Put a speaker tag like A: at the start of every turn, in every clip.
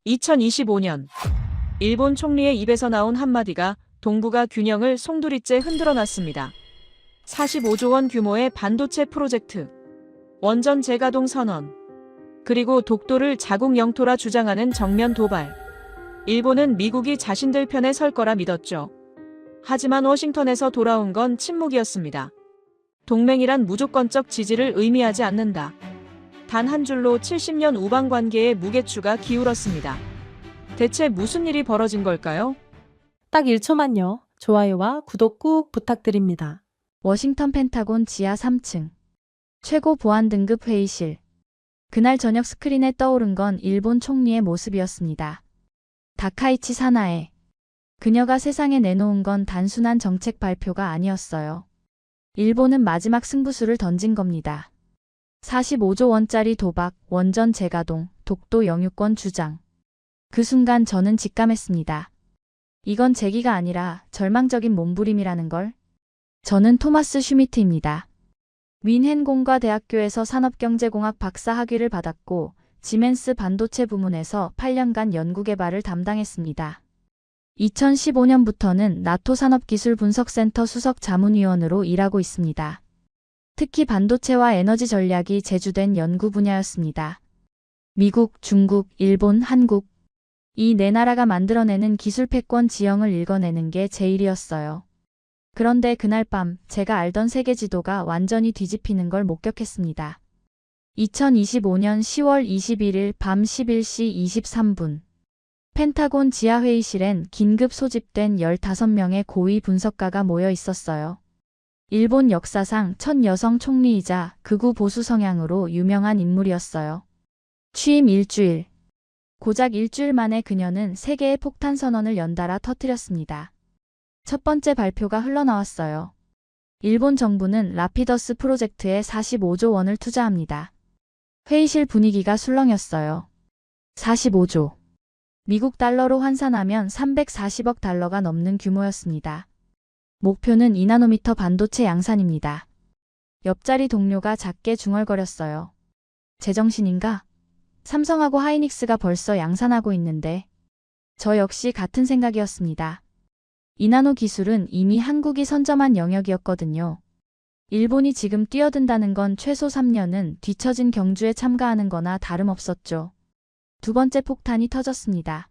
A: 2025년 일본 총리의 입에서 나온 한마디가 동북아 균형을 송두리째 흔들어 놨습니다. 45조 원 규모의 반도체 프로젝트, 원전 재가동 선언, 그리고 독도를 자국 영토라 주장하는 정면 도발. 일본은 미국이 자신들 편에 설 거라 믿었죠. 하지만 워싱턴에서 돌아온 건 침묵이었습니다. 동맹이란 무조건적 지지를 의미하지 않는다. 단 한 줄로 70년 우방 관계의 무게추가 기울었습니다. 대체 무슨 일이 벌어진 걸까요?
B: 딱 1초만요. 좋아요와 구독 꾹 부탁드립니다.
C: 워싱턴 펜타곤 지하 3층. 최고 보안 등급 회의실. 그날 저녁 스크린에 떠오른 건 일본 총리의 모습이었습니다. 다카이치 사나에. 그녀가 세상에 내놓은 건 단순한 정책 발표가 아니었어요. 일본은 마지막 승부수를 던진 겁니다. 45조 원짜리 도박, 원전 재가동, 독도 영유권 주장. 그 순간 저는 직감했습니다. 이건 재기가 아니라 절망적인 몸부림이라는 걸. 저는 토마스 슈미트입니다. 윈헨 공과대학교에서 산업경제공학 박사 학위를 받았고 지멘스 반도체 부문에서 8년간 연구개발을 담당했습니다. 2015년부터는 나토 산업기술분석센터 수석 자문위원으로 일하고 있습니다. 특히 반도체와 에너지 전략이 제주된 연구 분야였습니다. 미국, 중국, 일본, 한국. 이 네 나라가 만들어내는 기술 패권 지형을 읽어내는 게 제 일이었어요. 그런데 그날 밤 제가 알던 세계 지도가 완전히 뒤집히는 걸 목격했습니다. 2025년 10월 21일 밤 11시 23분. 펜타곤 지하회의실엔 긴급 소집된 15명의 고위 분석가가 모여 있었어요. 일본 역사상 첫 여성 총리이자 극우 보수 성향으로 유명한 인물이었어요. 취임 일주일. 고작 일주일 만에 그녀는 세계의 폭탄 선언을 연달아 터뜨렸습니다. 첫 번째 발표가 흘러나왔어요. 일본 정부는 라피더스 프로젝트에 45조 원을 투자합니다. 회의실 분위기가 술렁였어요. 45조. 미국 달러로 환산하면 340억 달러가 넘는 규모였습니다. 목표는 2나노미터 반도체 양산입니다. 옆자리 동료가 작게 중얼거렸어요. 제정신인가? 삼성하고 하이닉스가 벌써 양산하고 있는데. 저 역시 같은 생각이었습니다. 2나노 기술은 이미 한국이 선점한 영역이었거든요. 일본이 지금 뛰어든다는 건 최소 3년은 뒤처진 경주에 참가하는 거나 다름없었죠. 두 번째 폭탄이 터졌습니다.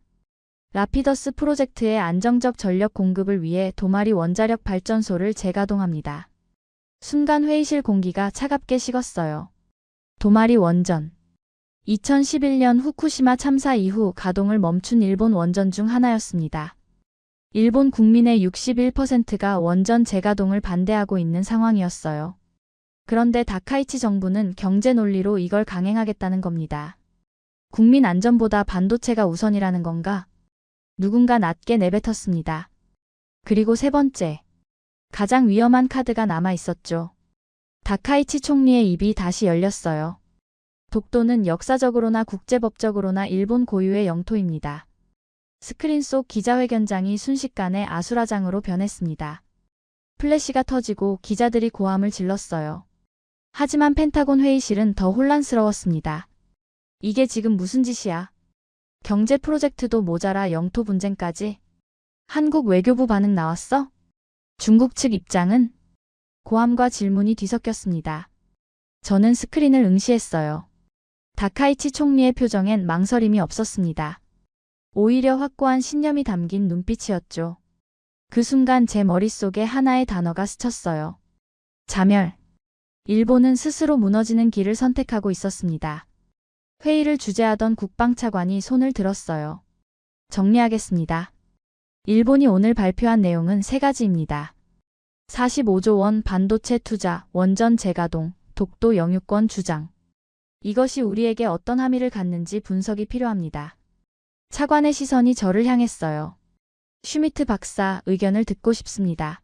C: 라피더스 프로젝트의 안정적 전력 공급을 위해 도마리 원자력 발전소를 재가동합니다. 순간 회의실 공기가 차갑게 식었어요. 도마리 원전. 2011년 후쿠시마 참사 이후 가동을 멈춘 일본 원전 중 하나였습니다. 일본 국민의 61%가 원전 재가동을 반대하고 있는 상황이었어요. 그런데 다카이치 정부는 경제 논리로 이걸 강행하겠다는 겁니다. 국민 안전보다 반도체가 우선이라는 건가? 누군가 낮게 내뱉었습니다. 그리고 세 번째. 가장 위험한 카드가 남아 있었죠. 다카이치 총리의 입이 다시 열렸어요. 독도는 역사적으로나 국제법적으로나 일본 고유의 영토입니다. 스크린 속 기자회견장이 순식간에 아수라장으로 변했습니다. 플래시가 터지고 기자들이 고함을 질렀어요. 하지만 펜타곤 회의실은 더 혼란스러웠습니다. 이게 지금 무슨 짓이야? 경제 프로젝트도 모자라 영토 분쟁까지? 한국 외교부 반응 나왔어? 중국 측 입장은? 고함과 질문이 뒤섞였습니다. 저는 스크린을 응시했어요. 다카이치 총리의 표정엔 망설임이 없었습니다. 오히려 확고한 신념이 담긴 눈빛이었죠. 그 순간 제 머릿속에 하나의 단어가 스쳤어요. 자멸. 일본은 스스로 무너지는 길을 선택하고 있었습니다. 회의를 주재하던 국방차관이 손을 들었어요. 정리하겠습니다. 일본이 오늘 발표한 내용은 세 가지입니다. 45조 원 반도체 투자, 원전 재가동, 독도 영유권 주장. 이것이 우리에게 어떤 함의를 갖는지 분석이 필요합니다. 차관의 시선이 저를 향했어요. 슈미트 박사, 의견을 듣고 싶습니다.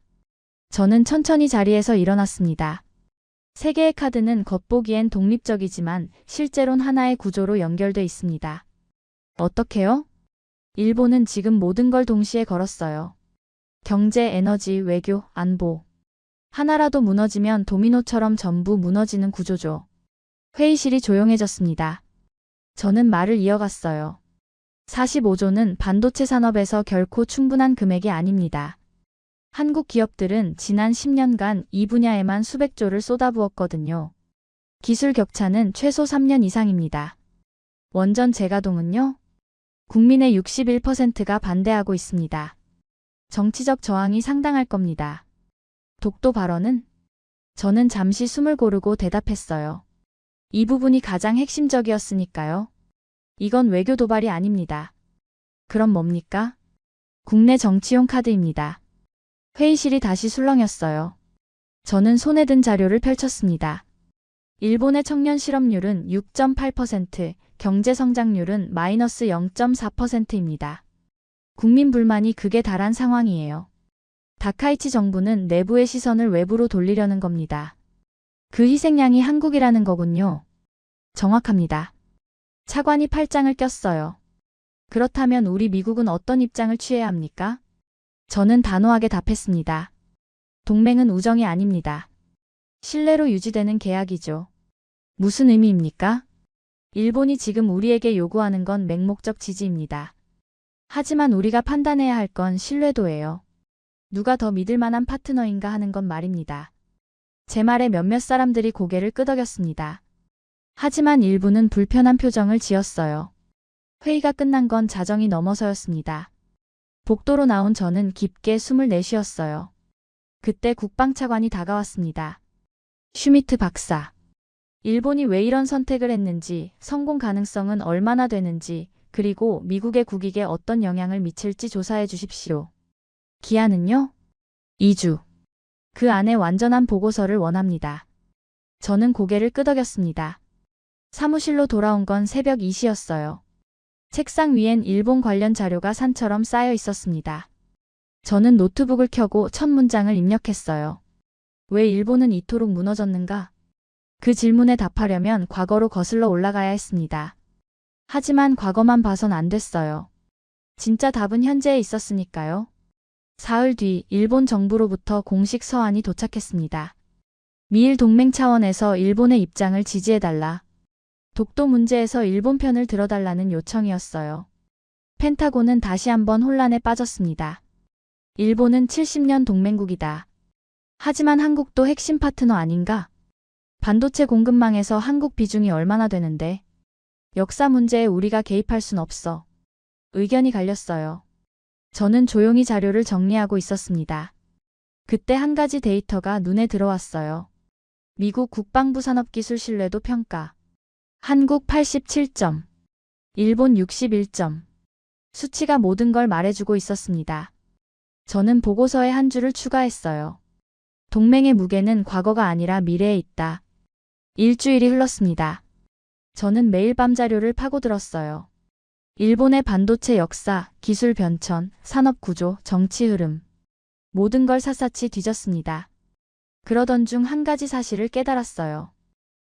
C: 저는 천천히 자리에서 일어났습니다. 세 개의 카드는 겉보기엔 독립적이지만 실제론 하나의 구조로 연결돼 있습니다. 어떻게요? 일본은 지금 모든 걸 동시에 걸었어요. 경제, 에너지, 외교, 안보. 하나라도 무너지면 도미노처럼 전부 무너지는 구조죠. 회의실이 조용해졌습니다. 저는 말을 이어갔어요. 45조는 반도체 산업에서 결코 충분한 금액이 아닙니다. 한국 기업들은 지난 10년간 이 분야에만 수백 조를 쏟아부었거든요. 기술 격차는 최소 3년 이상입니다. 원전 재가동은요? 국민의 61%가 반대하고 있습니다. 정치적 저항이 상당할 겁니다. 독도 발언은? 저는 잠시 숨을 고르고 대답했어요. 이 부분이 가장 핵심적이었으니까요. 이건 외교 도발이 아닙니다. 그럼 뭡니까? 국내 정치용 카드입니다. 회의실이 다시 술렁였어요. 저는 손에 든 자료를 펼쳤습니다. 일본의 청년 실업률은 6.8%, 경제 성장률은 마이너스 0.4%입니다. 국민 불만이 극에 달한 상황이에요. 다카이치 정부는 내부의 시선을 외부로 돌리려는 겁니다. 그 희생양이 한국이라는 거군요. 정확합니다. 차관이 팔짱을 꼈어요. 그렇다면 우리 미국은 어떤 입장을 취해야 합니까? 저는 단호하게 답했습니다. 동맹은 우정이 아닙니다. 신뢰로 유지되는 계약이죠. 무슨 의미입니까? 일본이 지금 우리에게 요구하는 건 맹목적 지지입니다. 하지만 우리가 판단해야 할 건 신뢰도예요. 누가 더 믿을 만한 파트너인가 하는 건 말입니다. 제 말에 몇몇 사람들이 고개를 끄덕였습니다. 하지만 일부는 불편한 표정을 지었어요. 회의가 끝난 건 자정이 넘어서였습니다. 복도로 나온 저는 깊게 숨을 내쉬었어요. 그때 국방차관이 다가왔습니다. 슈미트 박사. 일본이 왜 이런 선택을 했는지, 성공 가능성은 얼마나 되는지, 그리고 미국의 국익에 어떤 영향을 미칠지 조사해 주십시오. 기한은요? 2주. 그 안에 완전한 보고서를 원합니다. 저는 고개를 끄덕였습니다. 사무실로 돌아온 건 새벽 2시였어요. 책상 위엔 일본 관련 자료가 산처럼 쌓여 있었습니다. 저는 노트북을 켜고 첫 문장을 입력했어요. 왜 일본은 이토록 무너졌는가? 그 질문에 답하려면 과거로 거슬러 올라가야 했습니다. 하지만 과거만 봐선 안 됐어요. 진짜 답은 현재에 있었으니까요. 사흘 뒤 일본 정부로부터 공식 서한이 도착했습니다. 미일 동맹 차원에서 일본의 입장을 지지해달라. 독도 문제에서 일본 편을 들어달라는 요청이었어요. 펜타곤은 다시 한번 혼란에 빠졌습니다. 일본은 70년 동맹국이다. 하지만 한국도 핵심 파트너 아닌가? 반도체 공급망에서 한국 비중이 얼마나 되는데? 역사 문제에 우리가 개입할 순 없어. 의견이 갈렸어요. 저는 조용히 자료를 정리하고 있었습니다. 그때 한 가지 데이터가 눈에 들어왔어요. 미국 국방부 산업기술 신뢰도 평가. 한국 87점, 일본 61점. 수치가 모든 걸 말해주고 있었습니다. 저는 보고서에 한 줄을 추가했어요. 동맹의 무게는 과거가 아니라 미래에 있다. 일주일이 흘렀습니다. 저는 매일 밤 자료를 파고들었어요. 일본의 반도체 역사, 기술 변천, 산업 구조, 정치 흐름. 모든 걸 샅샅이 뒤졌습니다. 그러던 중 한 가지 사실을 깨달았어요.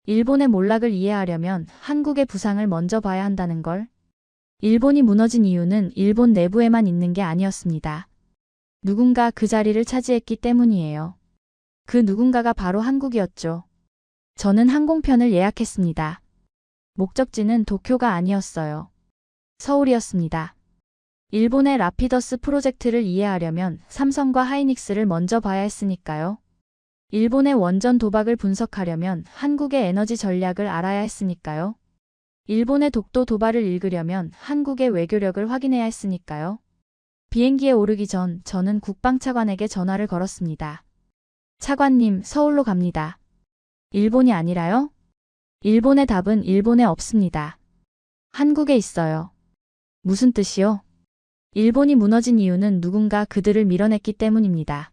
C: 일본의 몰락을 이해하려면 한국의 부상을 먼저 봐야 한다는 걸. 일본이 무너진 이유는 일본 내부에만 있는 게 아니었습니다. 누군가 그 자리를 차지했기 때문이에요. 그 누군가가 바로 한국이었죠. 저는 항공편을 예약했습니다. 목적지는 도쿄가 아니었어요. 서울이었습니다. 일본의 라피더스 프로젝트를 이해하려면 삼성과 하이닉스를 먼저 봐야 했으니까요. 일본의 원전 도박을 분석하려면 한국의 에너지 전략을 알아야 했으니까요. 일본의 독도 도발을 읽으려면 한국의 외교력을 확인해야 했으니까요. 비행기에 오르기 전 저는 국방차관에게 전화를 걸었습니다. 차관님, 서울로 갑니다. 일본이 아니라요? 일본의 답은 일본에 없습니다. 한국에 있어요. 무슨 뜻이요? 일본이 무너진 이유는 누군가 그들을 밀어냈기 때문입니다.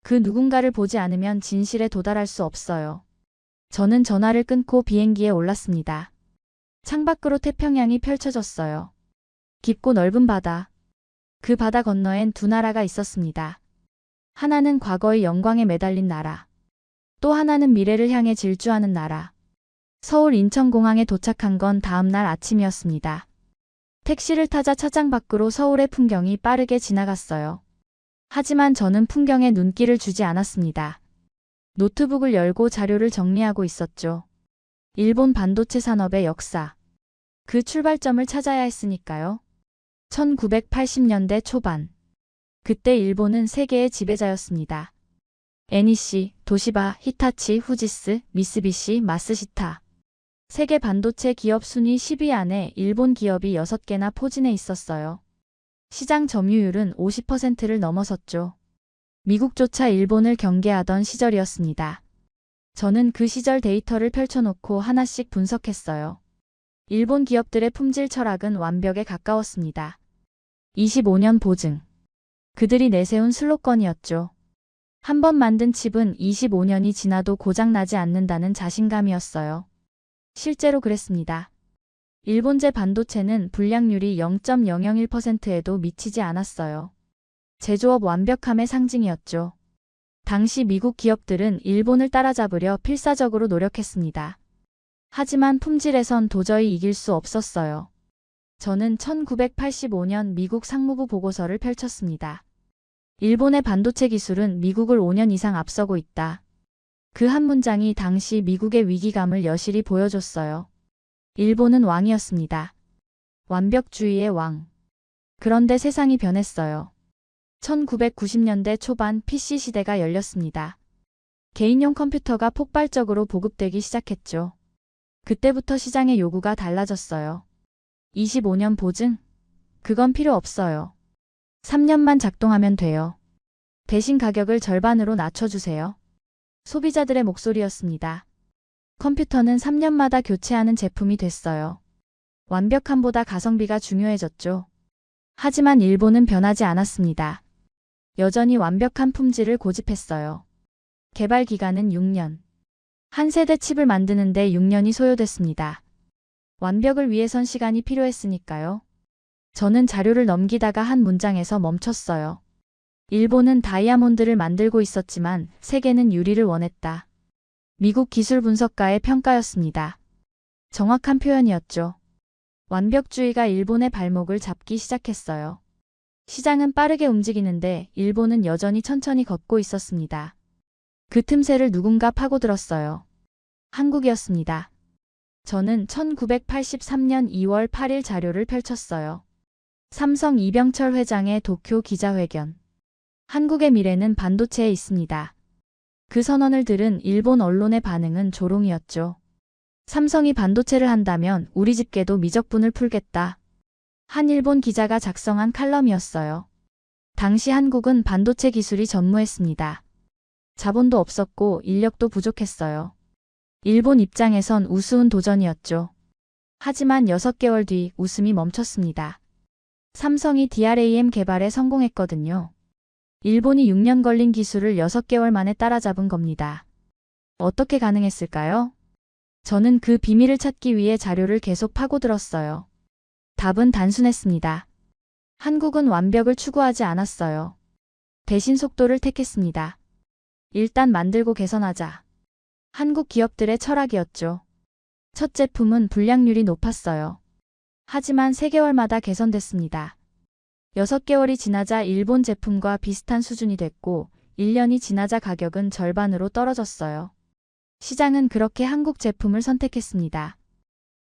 C: 그 누군가를 보지 않으면 진실에 도달할 수 없어요. 저는 전화를 끊고 비행기에 올랐습니다. 창밖으로 태평양이 펼쳐졌어요. 깊고 넓은 바다. 그 바다 건너엔 두 나라가 있었습니다. 하나는 과거의 영광에 매달린 나라. 또 하나는 미래를 향해 질주하는 나라. 서울 인천공항에 도착한 건 다음 날 아침이었습니다. 택시를 타자 차장 밖으로 서울의 풍경이 빠르게 지나갔어요. 하지만 저는 풍경에 눈길을 주지 않았습니다. 노트북을 열고 자료를 정리하고 있었죠. 일본 반도체 산업의 역사. 그 출발점을 찾아야 했으니까요. 1980년대 초반. 그때 일본은 세계의 지배자였습니다. NEC, 도시바, 히타치, 후지스, 미쓰비시, 마쓰시타. 세계 반도체 기업 순위 10위 안에 일본 기업이 6개나 포진해 있었어요. 시장 점유율은 50%를 넘어섰죠. 미국조차 일본을 경계하던 시절이었습니다. 저는 그 시절 데이터를 펼쳐놓고 하나씩 분석했어요. 일본 기업들의 품질 철학은 완벽에 가까웠습니다. 25년 보증. 그들이 내세운 슬로건이었죠. 한 번 만든 칩은 25년이 지나도 고장나지 않는다는 자신감이었어요. 실제로 그랬습니다. 일본제 반도체는 불량률이 0.001%에도 미치지 않았어요. 제조업 완벽함의 상징이었죠. 당시 미국 기업들은 일본을 따라잡으려 필사적으로 노력했습니다. 하지만 품질에선 도저히 이길 수 없었어요. 저는 1985년 미국 상무부 보고서를 펼쳤습니다. 일본의 반도체 기술은 미국을 5년 이상 앞서고 있다. 그 한 문장이 당시 미국의 위기감을 여실히 보여줬어요. 일본은 왕이었습니다. 완벽주의의 왕. 그런데 세상이 변했어요. 1990년대 초반 PC 시대가 열렸습니다. 개인용 컴퓨터가 폭발적으로 보급되기 시작했죠. 그때부터 시장의 요구가 달라졌어요. 25년 보증? 그건 필요 없어요. 3년만 작동하면 돼요. 대신 가격을 절반으로 낮춰주세요. 소비자들의 목소리였습니다. 컴퓨터는 3년마다 교체하는 제품이 됐어요. 완벽함보다 가성비가 중요해졌죠. 하지만 일본은 변하지 않았습니다. 여전히 완벽한 품질을 고집했어요. 개발 기간은 6년. 한 세대 칩을 만드는데 6년이 소요됐습니다. 완벽을 위해선 시간이 필요했으니까요. 저는 자료를 넘기다가 한 문장에서 멈췄어요. 일본은 다이아몬드를 만들고 있었지만 세계는 유리를 원했다. 미국 기술 분석가의 평가였습니다. 정확한 표현이었죠. 완벽주의가 일본의 발목을 잡기 시작했어요. 시장은 빠르게 움직이는데 일본은 여전히 천천히 걷고 있었습니다. 그 틈새를 누군가 파고들었어요. 한국이었습니다. 저는 1983년 2월 8일 자료를 펼쳤어요. 삼성 이병철 회장의 도쿄 기자회견. 한국의 미래는 반도체에 있습니다. 그 선언을 들은 일본 언론의 반응은 조롱이었죠. 삼성이 반도체를 한다면 우리 집게도 미적분을 풀겠다. 한 일본 기자가 작성한 칼럼이었어요. 당시 한국은 반도체 기술이 전무했습니다. 자본도 없었고 인력도 부족했어요. 일본 입장에선 우스운 도전이었죠. 하지만 6개월 뒤 웃음이 멈췄습니다. 삼성이 DRAM 개발에 성공했거든요. 일본이 6년 걸린 기술을 6개월 만에 따라잡은 겁니다. 어떻게 가능했을까요? 저는 그 비밀을 찾기 위해 자료를 계속 파고들었어요. 답은 단순했습니다. 한국은 완벽을 추구하지 않았어요. 대신 속도를 택했습니다. 일단 만들고 개선하자. 한국 기업들의 철학이었죠. 첫 제품은 불량률이 높았어요. 하지만 3개월마다 개선됐습니다. 6개월이 지나자 일본 제품과 비슷한 수준이 됐고 1년이 지나자 가격은 절반으로 떨어졌어요. 시장은 그렇게 한국 제품을 선택했습니다.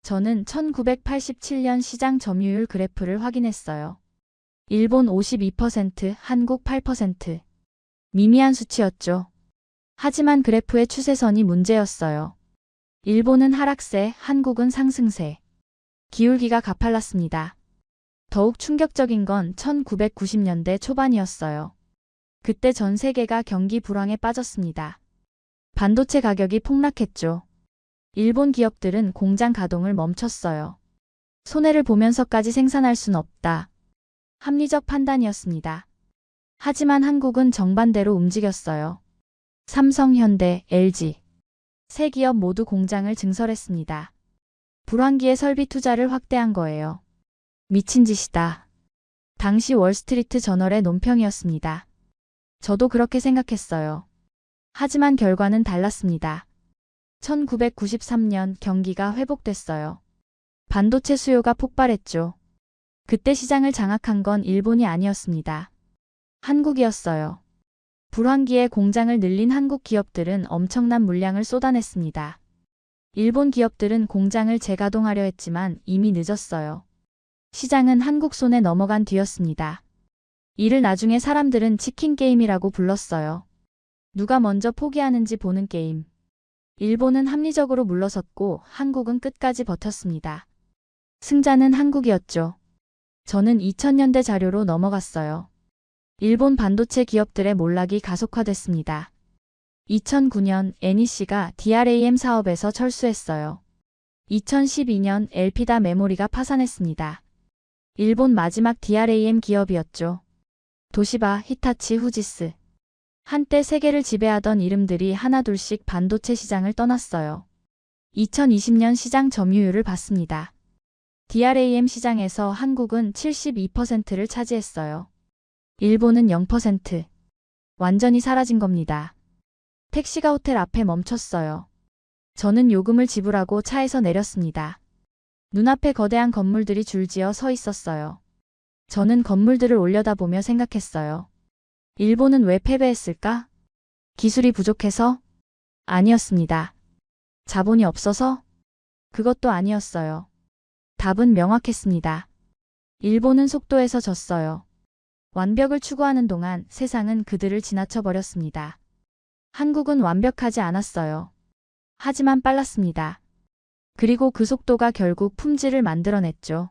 C: 저는 1987년 시장 점유율 그래프를 확인했어요. 일본 52%, 한국 8%. 미미한 수치였죠. 하지만 그래프의 추세선이 문제였어요. 일본은 하락세, 한국은 상승세. 기울기가 가팔랐습니다. 더욱 충격적인 건 1990년대 초반이었어요. 그때 전 세계가 경기 불황에 빠졌습니다. 반도체 가격이 폭락했죠. 일본 기업들은 공장 가동을 멈췄어요. 손해를 보면서까지 생산할 순 없다. 합리적 판단이었습니다. 하지만 한국은 정반대로 움직였어요. 삼성, 현대, LG. 세 기업 모두 공장을 증설했습니다. 불황기에 설비 투자를 확대한 거예요. 미친 짓이다. 당시 월스트리트 저널의 논평이었습니다. 저도 그렇게 생각했어요. 하지만 결과는 달랐습니다. 1993년 경기가 회복됐어요. 반도체 수요가 폭발했죠. 그때 시장을 장악한 건 일본이 아니었습니다. 한국이었어요. 불황기에 공장을 늘린 한국 기업들은 엄청난 물량을 쏟아냈습니다. 일본 기업들은 공장을 재가동하려 했지만 이미 늦었어요. 시장은 한국 손에 넘어간 뒤였습니다. 이를 나중에 사람들은 치킨 게임이라고 불렀어요. 누가 먼저 포기하는지 보는 게임. 일본은 합리적으로 물러섰고 한국은 끝까지 버텼습니다. 승자는 한국이었죠. 저는 2000년대 자료로 넘어갔어요. 일본 반도체 기업들의 몰락이 가속화됐습니다. 2009년 NEC가 DRAM 사업에서 철수했어요. 2012년 엘피다 메모리가 파산했습니다. 일본 마지막 DRAM 기업이었죠. 도시바, 히타치, 후지스. 한때 세계를 지배하던 이름들이 하나둘씩 반도체 시장을 떠났어요. 2020년 시장 점유율을 봤습니다. DRAM 시장에서 한국은 72%를 차지했어요. 일본은 0%. 완전히 사라진 겁니다. 택시가 호텔 앞에 멈췄어요. 저는 요금을 지불하고 차에서 내렸습니다. 눈앞에 거대한 건물들이 줄지어 서 있었어요. 저는 건물들을 올려다보며 생각했어요. 일본은 왜 패배했을까? 기술이 부족해서? 아니었습니다. 자본이 없어서? 그것도 아니었어요. 답은 명확했습니다. 일본은 속도에서 졌어요. 완벽을 추구하는 동안 세상은 그들을 지나쳐 버렸습니다. 한국은 완벽하지 않았어요. 하지만 빨랐습니다. 그리고 그 속도가 결국 품질을 만들어냈죠.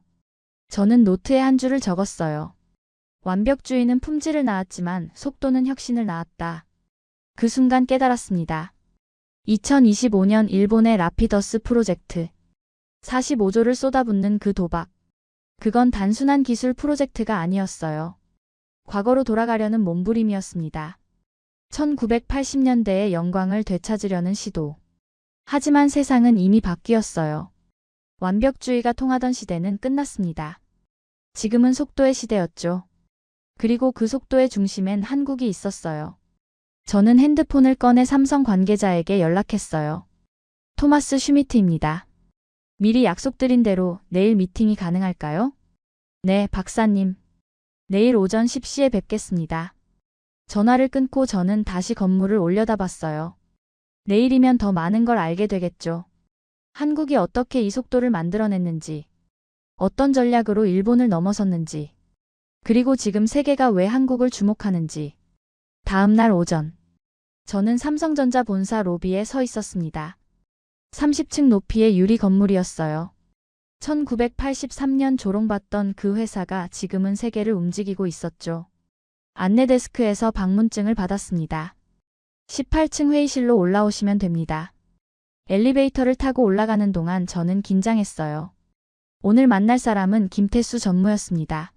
C: 저는 노트에 한 줄을 적었어요. 완벽주의는 품질을 낳았지만 속도는 혁신을 낳았다. 그 순간 깨달았습니다. 2025년 일본의 라피더스 프로젝트. 45조를 쏟아붓는 그 도박. 그건 단순한 기술 프로젝트가 아니었어요. 과거로 돌아가려는 몸부림이었습니다. 1980년대의 영광을 되찾으려는 시도. 하지만 세상은 이미 바뀌었어요. 완벽주의가 통하던 시대는 끝났습니다. 지금은 속도의 시대였죠. 그리고 그 속도의 중심엔 한국이 있었어요. 저는 핸드폰을 꺼내 삼성 관계자에게 연락했어요. 토마스 슈미트입니다. 미리 약속드린 대로 내일 미팅이 가능할까요? 네, 박사님. 내일 오전 10시에 뵙겠습니다. 전화를 끊고 저는 다시 건물을 올려다봤어요. 내일이면 더 많은 걸 알게 되겠죠. 한국이 어떻게 이 속도를 만들어냈는지, 어떤 전략으로 일본을 넘어섰는지, 그리고 지금 세계가 왜 한국을 주목하는지. 다음 날 오전, 저는 삼성전자 본사 로비에 서 있었습니다. 30층 높이의 유리 건물이었어요. 1983년 조롱받던 그 회사가 지금은 세계를 움직이고 있었죠. 안내 데스크에서 방문증을 받았습니다. 18층 회의실로 올라오시면 됩니다. 엘리베이터를 타고 올라가는 동안 저는 긴장했어요. 오늘 만날 사람은 김태수 전무였습니다.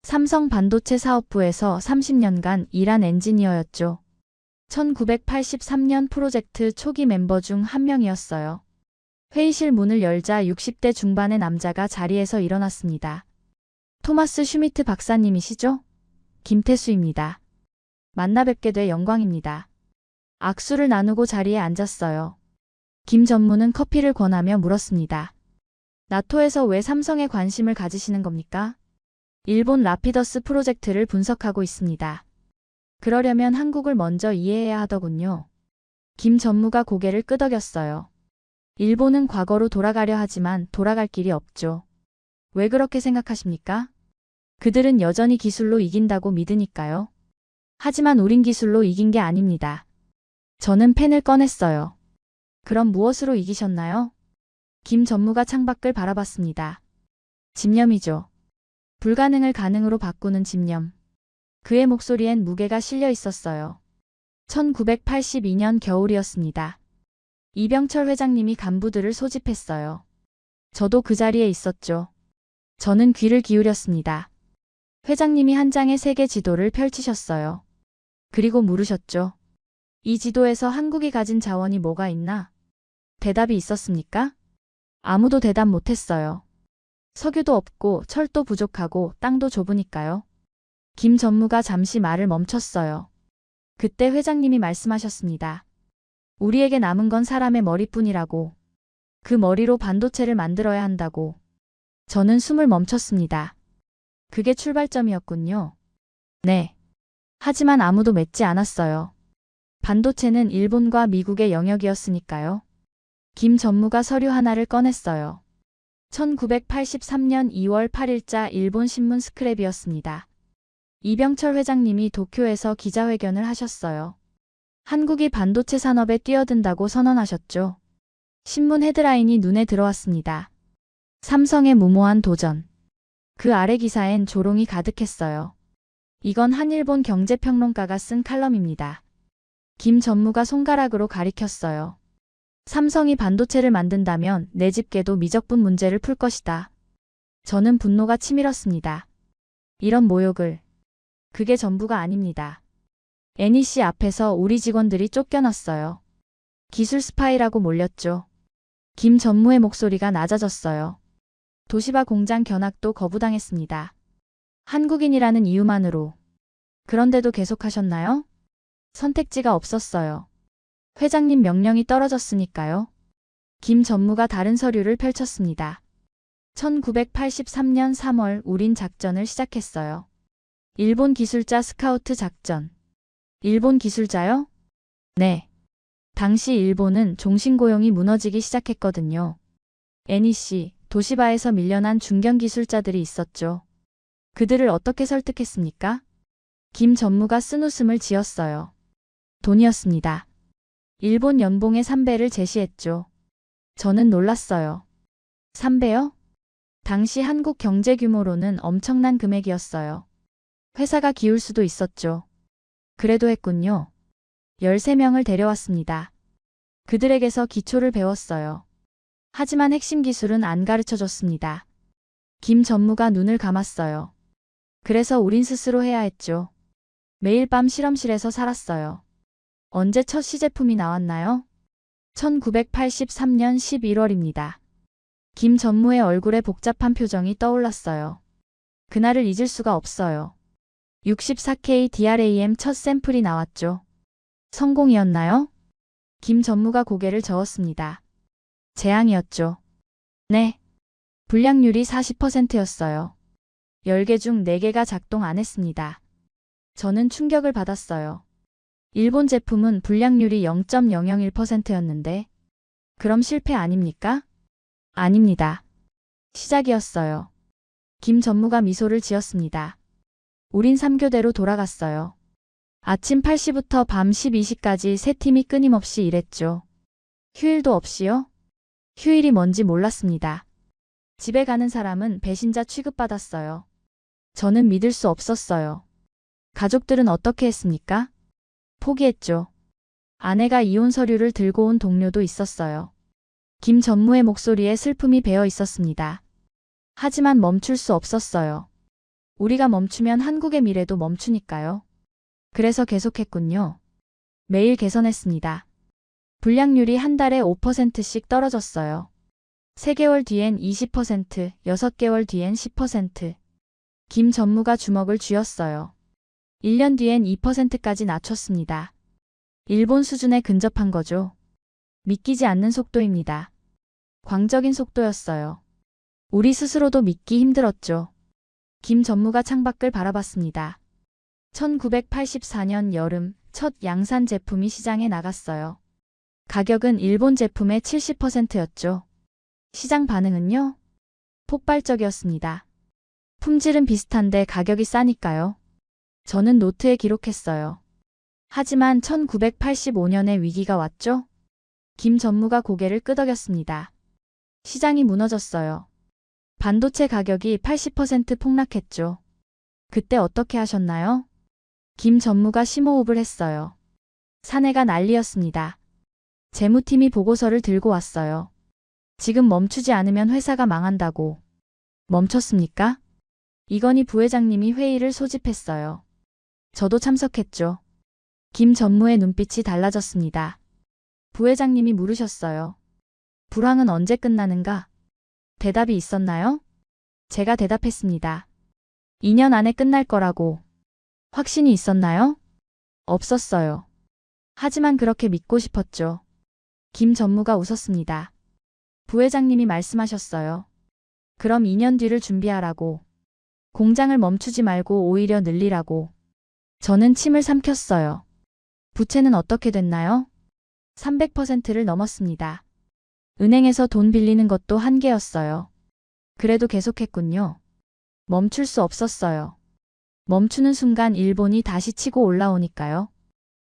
C: 삼성 반도체 사업부에서 30년간 일한 엔지니어였죠. 1983년 프로젝트 초기 멤버 중 한 명이었어요. 회의실 문을 열자 60대 중반의 남자가 자리에서 일어났습니다. 토마스 슈미트 박사님이시죠? 김태수입니다. 만나 뵙게 돼 영광입니다. 악수를 나누고 자리에 앉았어요. 김 전무는 커피를 권하며 물었습니다. 나토에서 왜 삼성에 관심을 가지시는 겁니까? 일본 라피더스 프로젝트를 분석하고 있습니다. 그러려면 한국을 먼저 이해해야 하더군요. 김 전무가 고개를 끄덕였어요. 일본은 과거로 돌아가려 하지만 돌아갈 길이 없죠. 왜 그렇게 생각하십니까? 그들은 여전히 기술로 이긴다고 믿으니까요. 하지만 우린 기술로 이긴 게 아닙니다. 저는 펜을 꺼냈어요. 그럼 무엇으로 이기셨나요? 김 전무가 창밖을 바라봤습니다. 집념이죠. 불가능을 가능으로 바꾸는 집념. 그의 목소리엔 무게가 실려 있었어요. 1982년 겨울이었습니다. 이병철 회장님이 간부들을 소집했어요. 저도 그 자리에 있었죠. 저는 귀를 기울였습니다. 회장님이 한 장의 세계 지도를 펼치셨어요. 그리고 물으셨죠. 이 지도에서 한국이 가진 자원이 뭐가 있나? 대답이 있었습니까? 아무도 대답 못했어요. 석유도 없고 철도 부족하고 땅도 좁으니까요. 김 전무가 잠시 말을 멈췄어요. 그때 회장님이 말씀하셨습니다. 우리에게 남은 건 사람의 머리뿐이라고. 그 머리로 반도체를 만들어야 한다고. 저는 숨을 멈췄습니다. 그게 출발점이었군요. 네. 하지만 아무도 맺지 않았어요. 반도체는 일본과 미국의 영역이었으니까요. 김 전무가 서류 하나를 꺼냈어요. 1983년 2월 8일자 일본 신문 스크랩이었습니다. 이병철 회장님이 도쿄에서 기자회견을 하셨어요. 한국이 반도체 산업에 뛰어든다고 선언하셨죠. 신문 헤드라인이 눈에 들어왔습니다. 삼성의 무모한 도전. 그 아래 기사엔 조롱이 가득했어요. 이건 한 일본 경제평론가가 쓴 칼럼입니다. 김 전무가 손가락으로 가리켰어요. 삼성이 반도체를 만든다면 내 집계도 미적분 문제를 풀 것이다. 저는 분노가 치밀었습니다. 이런 모욕을. 그게 전부가 아닙니다. NEC 앞에서 우리 직원들이 쫓겨났어요. 기술 스파이라고 몰렸죠. 김 전무의 목소리가 낮아졌어요. 도시바 공장 견학도 거부당했습니다. 한국인이라는 이유만으로. 그런데도 계속하셨나요? 선택지가 없었어요. 회장님 명령이 떨어졌으니까요. 김 전무가 다른 서류를 펼쳤습니다. 1983년 3월 우린 작전을 시작했어요. 일본 기술자 스카우트 작전. 일본 기술자요? 네. 당시 일본은 종신고용이 무너지기 시작했거든요. NEC, 도시바에서 밀려난 중견 기술자들이 있었죠. 그들을 어떻게 설득했습니까? 김 전무가 쓴웃음을 지었어요. 돈이었습니다. 일본 연봉의 3배를 제시했죠. 저는 놀랐어요. 3배요? 당시 한국 경제 규모로는 엄청난 금액이었어요. 회사가 기울 수도 있었죠. 그래도 했군요. 13명을 데려왔습니다. 그들에게서 기초를 배웠어요. 하지만 핵심 기술은 안 가르쳐줬습니다. 김 전무가 눈을 감았어요. 그래서 우린 스스로 해야 했죠. 매일 밤 실험실에서 살았어요. 언제 첫 시제품이 나왔나요? 1983년 11월입니다. 김 전무의 얼굴에 복잡한 표정이 떠올랐어요. 그날을 잊을 수가 없어요. 64K DRAM 첫 샘플이 나왔죠. 성공이었나요? 김 전무가 고개를 저었습니다. 재앙이었죠. 네. 불량률이 40%였어요. 10개 중 4개가 작동 안 했습니다. 저는 충격을 받았어요. 일본 제품은 불량률이 0.001%였는데 그럼 실패 아닙니까? 아닙니다. 시작이었어요. 김 전무가 미소를 지었습니다. 우린 3교대로 돌아갔어요. 아침 8시부터 밤 12시까지 세 팀이 끊임없이 일했죠. 휴일도 없이요? 휴일이 뭔지 몰랐습니다. 집에 가는 사람은 배신자 취급받았어요. 저는 믿을 수 없었어요. 가족들은 어떻게 했습니까? 포기했죠. 아내가 이혼 서류를 들고 온 동료도 있었어요. 김 전무의 목소리에 슬픔이 배어 있었습니다. 하지만 멈출 수 없었어요. 우리가 멈추면 한국의 미래도 멈추니까요. 그래서 계속했군요. 매일 개선했습니다. 불량률이 한 달에 5%씩 떨어졌어요. 3개월 뒤엔 20%, 6개월 뒤엔 10%. 김 전무가 주먹을 쥐었어요. 1년 뒤엔 2%까지 낮췄습니다. 일본 수준에 근접한 거죠. 믿기지 않는 속도입니다. 광적인 속도였어요. 우리 스스로도 믿기 힘들었죠. 김 전무가 창밖을 바라봤습니다. 1984년 여름 첫 양산 제품이 시장에 나갔어요. 가격은 일본 제품의 70%였죠. 시장 반응은요? 폭발적이었습니다. 품질은 비슷한데 가격이 싸니까요. 저는 노트에 기록했어요. 하지만 1985년에 위기가 왔죠? 김 전무가 고개를 끄덕였습니다. 시장이 무너졌어요. 반도체 가격이 80% 폭락했죠. 그때 어떻게 하셨나요? 김 전무가 심호흡을 했어요. 사내가 난리였습니다. 재무팀이 보고서를 들고 왔어요. 지금 멈추지 않으면 회사가 망한다고. 멈췄습니까? 이건희 부회장님이 회의를 소집했어요. 저도 참석했죠. 김 전무의 눈빛이 달라졌습니다. 부회장님이 물으셨어요. 불황은 언제 끝나는가? 대답이 있었나요? 제가 대답했습니다. 2년 안에 끝날 거라고. 확신이 있었나요? 없었어요. 하지만 그렇게 믿고 싶었죠. 김 전무가 웃었습니다. 부회장님이 말씀하셨어요. 그럼 2년 뒤를 준비하라고. 공장을 멈추지 말고 오히려 늘리라고. 저는 침을 삼켰어요. 부채는 어떻게 됐나요? 300%를 넘었습니다. 은행에서 돈 빌리는 것도 한계였어요. 그래도 계속했군요. 멈출 수 없었어요. 멈추는 순간 일본이 다시 치고 올라오니까요.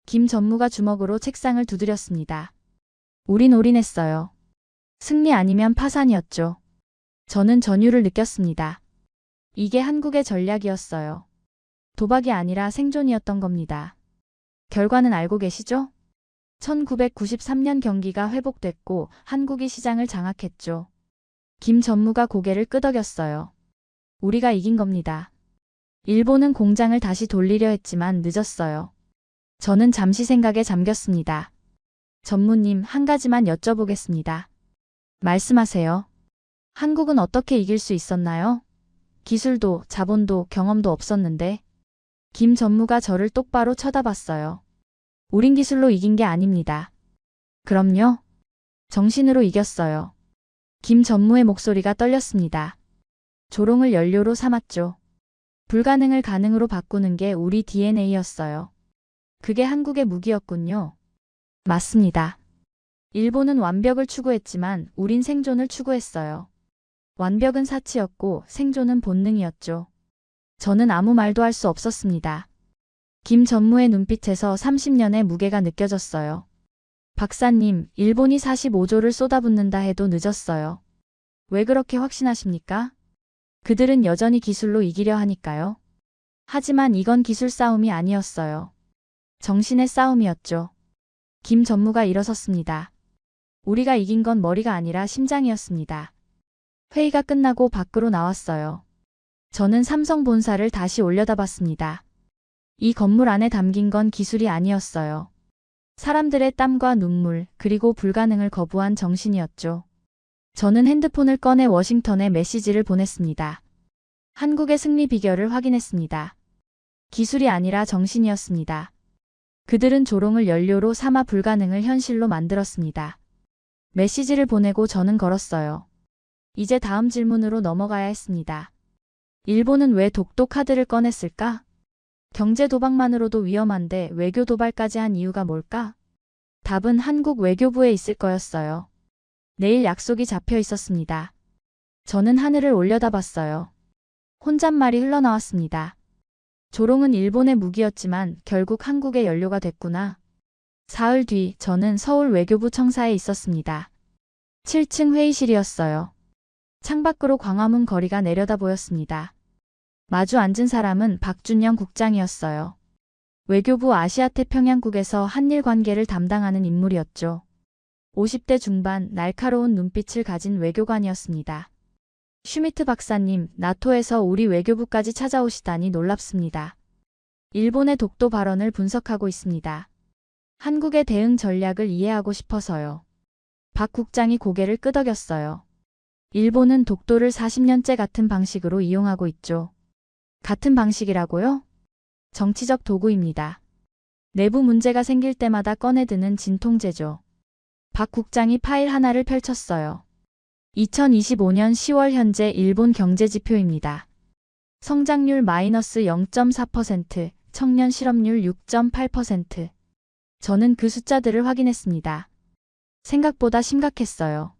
C: 김 전무가 주먹으로 책상을 두드렸습니다. 우린 올인했어요. 승리 아니면 파산이었죠. 저는 전율을 느꼈습니다. 이게 한국의 전략이었어요. 도박이 아니라 생존이었던 겁니다. 결과는 알고 계시죠? 1993년 경기가 회복됐고 한국이 시장을 장악했죠. 김 전무가 고개를 끄덕였어요. 우리가 이긴 겁니다. 일본은 공장을 다시 돌리려 했지만 늦었어요. 저는 잠시 생각에 잠겼습니다. 전무님, 한 가지만 여쭤보겠습니다. 말씀하세요. 한국은 어떻게 이길 수 있었나요? 기술도 자본도 경험도 없었는데. 김 전무가 저를 똑바로 쳐다봤어요. 우린 기술로 이긴 게 아닙니다. 그럼요. 정신으로 이겼어요. 김 전무의 목소리가 떨렸습니다. 조롱을 연료로 삼았죠. 불가능을 가능으로 바꾸는 게 우리 DNA였어요. 그게 한국의 무기였군요. 맞습니다. 일본은 완벽을 추구했지만 우린 생존을 추구했어요. 완벽은 사치였고 생존은 본능이었죠. 저는 아무 말도 할 수 없었습니다. 김 전무의 눈빛에서 30년의 무게가 느껴졌어요. 박사님, 일본이 45조를 쏟아붓는다 해도 늦었어요. 왜 그렇게 확신하십니까? 그들은 여전히 기술로 이기려 하니까요. 하지만 이건 기술 싸움이 아니었어요. 정신의 싸움이었죠. 김 전무가 일어섰습니다. 우리가 이긴 건 머리가 아니라 심장이었습니다. 회의가 끝나고 밖으로 나왔어요. 저는 삼성 본사를 다시 올려다봤습니다. 이 건물 안에 담긴 건 기술이 아니었어요. 사람들의 땀과 눈물, 그리고 불가능을 거부한 정신이었죠. 저는 핸드폰을 꺼내 워싱턴에 메시지를 보냈습니다. 한국의 승리 비결을 확인했습니다. 기술이 아니라 정신이었습니다. 그들은 조롱을 연료로 삼아 불가능을 현실로 만들었습니다. 메시지를 보내고 저는 걸었어요. 이제 다음 질문으로 넘어가야 했습니다. 일본은 왜 독도 카드를 꺼냈을까? 경제 도박만으로도 위험한데 외교 도발까지 한 이유가 뭘까? 답은 한국 외교부에 있을 거였어요. 내일 약속이 잡혀 있었습니다. 저는 하늘을 올려다봤어요. 혼잣말이 흘러나왔습니다. 조롱은 일본의 무기였지만 결국 한국의 연료가 됐구나. 사흘 뒤 저는 서울 외교부 청사에 있었습니다. 7층 회의실이었어요. 창밖으로 광화문 거리가 내려다 보였습니다. 마주 앉은 사람은 박준영 국장이었어요. 외교부 아시아태평양국에서 한일 관계를 담당하는 인물이었죠. 50대 중반 날카로운 눈빛을 가진 외교관이었습니다. 슈미트 박사님, 나토에서 우리 외교부까지 찾아오시다니 놀랍습니다. 일본의 독도 발언을 분석하고 있습니다. 한국의 대응 전략을 이해하고 싶어서요. 박 국장이 고개를 끄덕였어요. 일본은 독도를 40년째 같은 방식으로 이용하고 있죠. 같은 방식이라고요? 정치적 도구입니다. 내부 문제가 생길 때마다 꺼내드는 진통제죠. 박 국장이 파일 하나를 펼쳤어요. 2025년 10월 현재 일본 경제지표입니다. 성장률 마이너스 0.4%, 청년 실업률 6.8%. 저는 그 숫자들을 확인했습니다. 생각보다 심각했어요.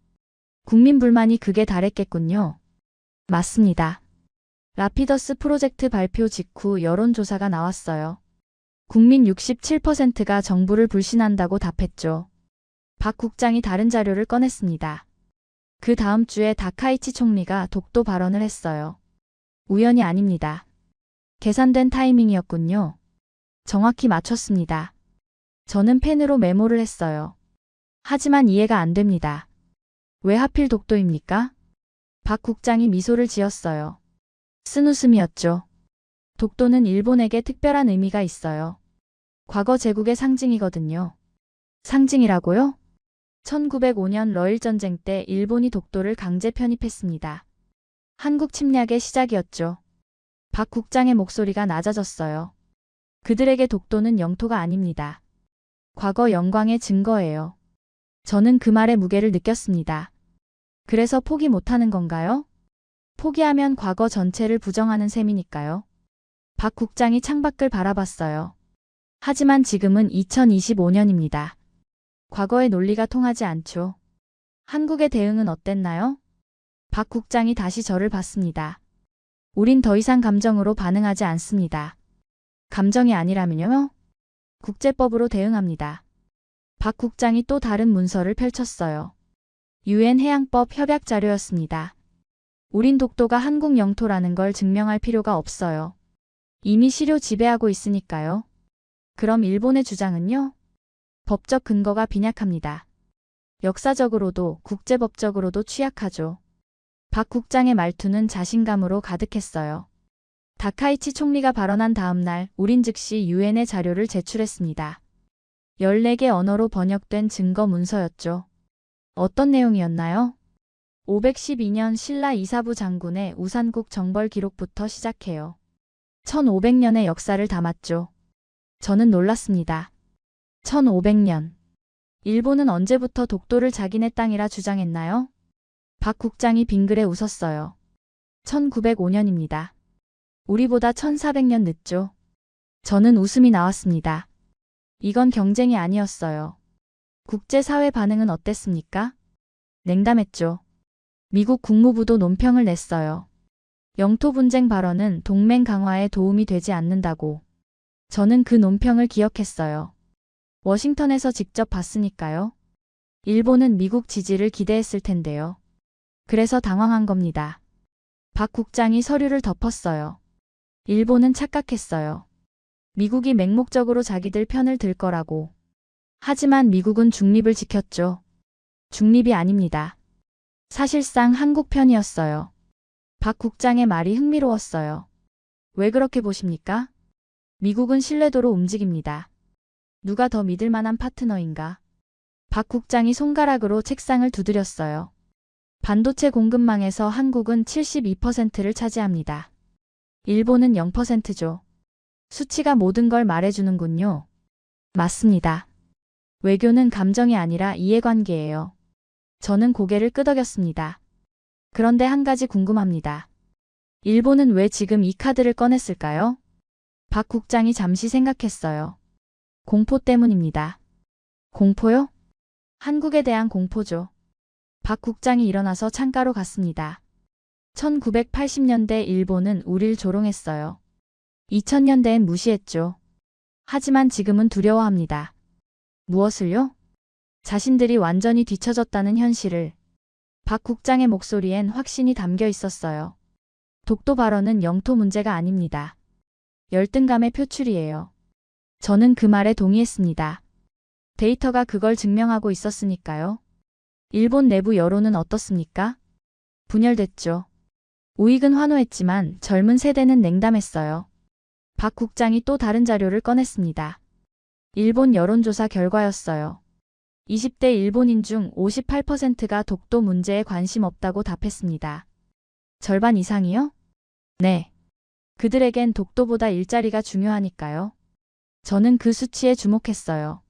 C: 국민 불만이 극에 달했겠군요. 맞습니다. 라피더스 프로젝트 발표 직후 여론조사가 나왔어요. 국민 67%가 정부를 불신한다고 답했죠. 박 국장이 다른 자료를 꺼냈습니다. 그 다음 주에 다카이치 총리가 독도 발언을 했어요. 우연이 아닙니다. 계산된 타이밍이었군요. 정확히 맞췄습니다. 저는 펜으로 메모를 했어요. 하지만 이해가 안 됩니다. 왜 하필 독도입니까? 박 국장이 미소를 지었어요. 쓴웃음이었죠. 독도는 일본에게 특별한 의미가 있어요. 과거 제국의 상징이거든요. 상징이라고요? 1905년 러일전쟁 때 일본이 독도를 강제 편입했습니다. 한국 침략의 시작이었죠. 박 국장의 목소리가 낮아졌어요. 그들에게 독도는 영토가 아닙니다. 과거 영광의 증거예요. 저는 그 말의 무게를 느꼈습니다. 그래서 포기 못하는 건가요? 포기하면 과거 전체를 부정하는 셈이니까요. 박 국장이 창밖을 바라봤어요. 하지만 지금은 2025년입니다. 과거의 논리가 통하지 않죠. 한국의 대응은 어땠나요? 박 국장이 다시 저를 봤습니다. 우린 더 이상 감정으로 반응하지 않습니다. 감정이 아니라면요? 국제법으로 대응합니다. 박 국장이 또 다른 문서를 펼쳤어요. 유엔 해양법 협약 자료였습니다. 우린 독도가 한국 영토라는 걸 증명할 필요가 없어요. 이미 시료 지배하고 있으니까요. 그럼 일본의 주장은요? 법적 근거가 빈약합니다. 역사적으로도 국제법적으로도 취약하죠. 박 국장의 말투는 자신감으로 가득했어요. 다카이치 총리가 발언한 다음 날 우린 즉시 유엔에 자료를 제출했습니다. 14개 언어로 번역된 증거 문서였죠. 어떤 내용이었나요? 512년 신라 이사부 장군의 우산국 정벌 기록부터 시작해요. 1500년의 역사를 담았죠. 저는 놀랐습니다. 1500년. 일본은 언제부터 독도를 자기네 땅이라 주장했나요? 박 국장이 빙그레 웃었어요. 1905년입니다. 우리보다 1400년 늦죠. 저는 웃음이 나왔습니다. 이건 경쟁이 아니었어요. 국제사회 반응은 어땠습니까? 냉담했죠. 미국 국무부도 논평을 냈어요. 영토 분쟁 발언은 동맹 강화에 도움이 되지 않는다고. 저는 그 논평을 기억했어요. 워싱턴에서 직접 봤으니까요. 일본은 미국 지지를 기대했을 텐데요. 그래서 당황한 겁니다. 박 국장이 서류를 덮었어요. 일본은 착각했어요. 미국이 맹목적으로 자기들 편을 들 거라고. 하지만 미국은 중립을 지켰죠. 중립이 아닙니다. 사실상 한국 편이었어요. 박 국장의 말이 흥미로웠어요. 왜 그렇게 보십니까? 미국은 신뢰도로 움직입니다. 누가 더 믿을 만한 파트너인가? 박 국장이 손가락으로 책상을 두드렸어요. 반도체 공급망에서 한국은 72%를 차지합니다. 일본은 0%죠. 수치가 모든 걸 말해주는군요. 맞습니다. 외교는 감정이 아니라 이해관계예요. 저는 고개를 끄덕였습니다. 그런데 한 가지 궁금합니다. 일본은 왜 지금 이 카드를 꺼냈을까요? 박 국장이 잠시 생각했어요. 공포 때문입니다. 공포요? 한국에 대한 공포죠. 박 국장이 일어나서 창가로 갔습니다. 1980년대 일본은 우릴 조롱했어요. 2000년대엔 무시했죠. 하지만 지금은 두려워합니다. 무엇을요? 자신들이 완전히 뒤처졌다는 현실을. 박 국장의 목소리엔 확신이 담겨 있었어요. 독도 발언은 영토 문제가 아닙니다. 열등감의 표출이에요. 저는 그 말에 동의했습니다. 데이터가 그걸 증명하고 있었으니까요. 일본 내부 여론은 어떻습니까? 분열됐죠. 우익은 환호했지만 젊은 세대는 냉담했어요. 박 국장이 또 다른 자료를 꺼냈습니다. 일본 여론조사 결과였어요. 20대 일본인 중 58%가 독도 문제에 관심 없다고 답했습니다. 절반 이상이요? 네. 그들에겐 독도보다 일자리가 중요하니까요. 저는 그 수치에 주목했어요.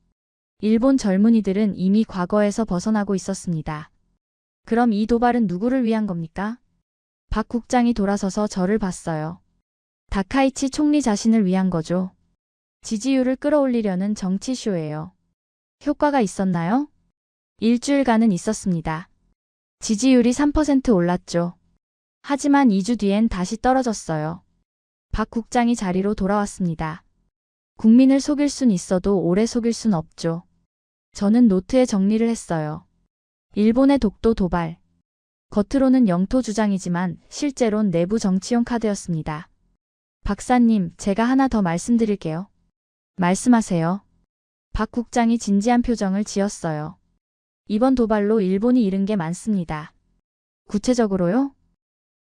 C: 일본 젊은이들은 이미 과거에서 벗어나고 있었습니다. 그럼 이 도발은 누구를 위한 겁니까? 박 국장이 돌아서서 저를 봤어요. 다카이치 총리 자신을 위한 거죠. 지지율을 끌어올리려는 정치쇼예요. 효과가 있었나요? 일주일간은 있었습니다. 지지율이 3% 올랐죠. 하지만 2주 뒤엔 다시 떨어졌어요. 박 국장이 자리로 돌아왔습니다. 국민을 속일 순 있어도 오래 속일 순 없죠. 저는 노트에 정리를 했어요. 일본의 독도 도발. 겉으로는 영토 주장이지만 실제론 내부 정치용 카드였습니다. 박사님, 제가 하나 더 말씀드릴게요. 말씀하세요. 박 국장이 진지한 표정을 지었어요. 이번 도발로 일본이 잃은 게 많습니다. 구체적으로요?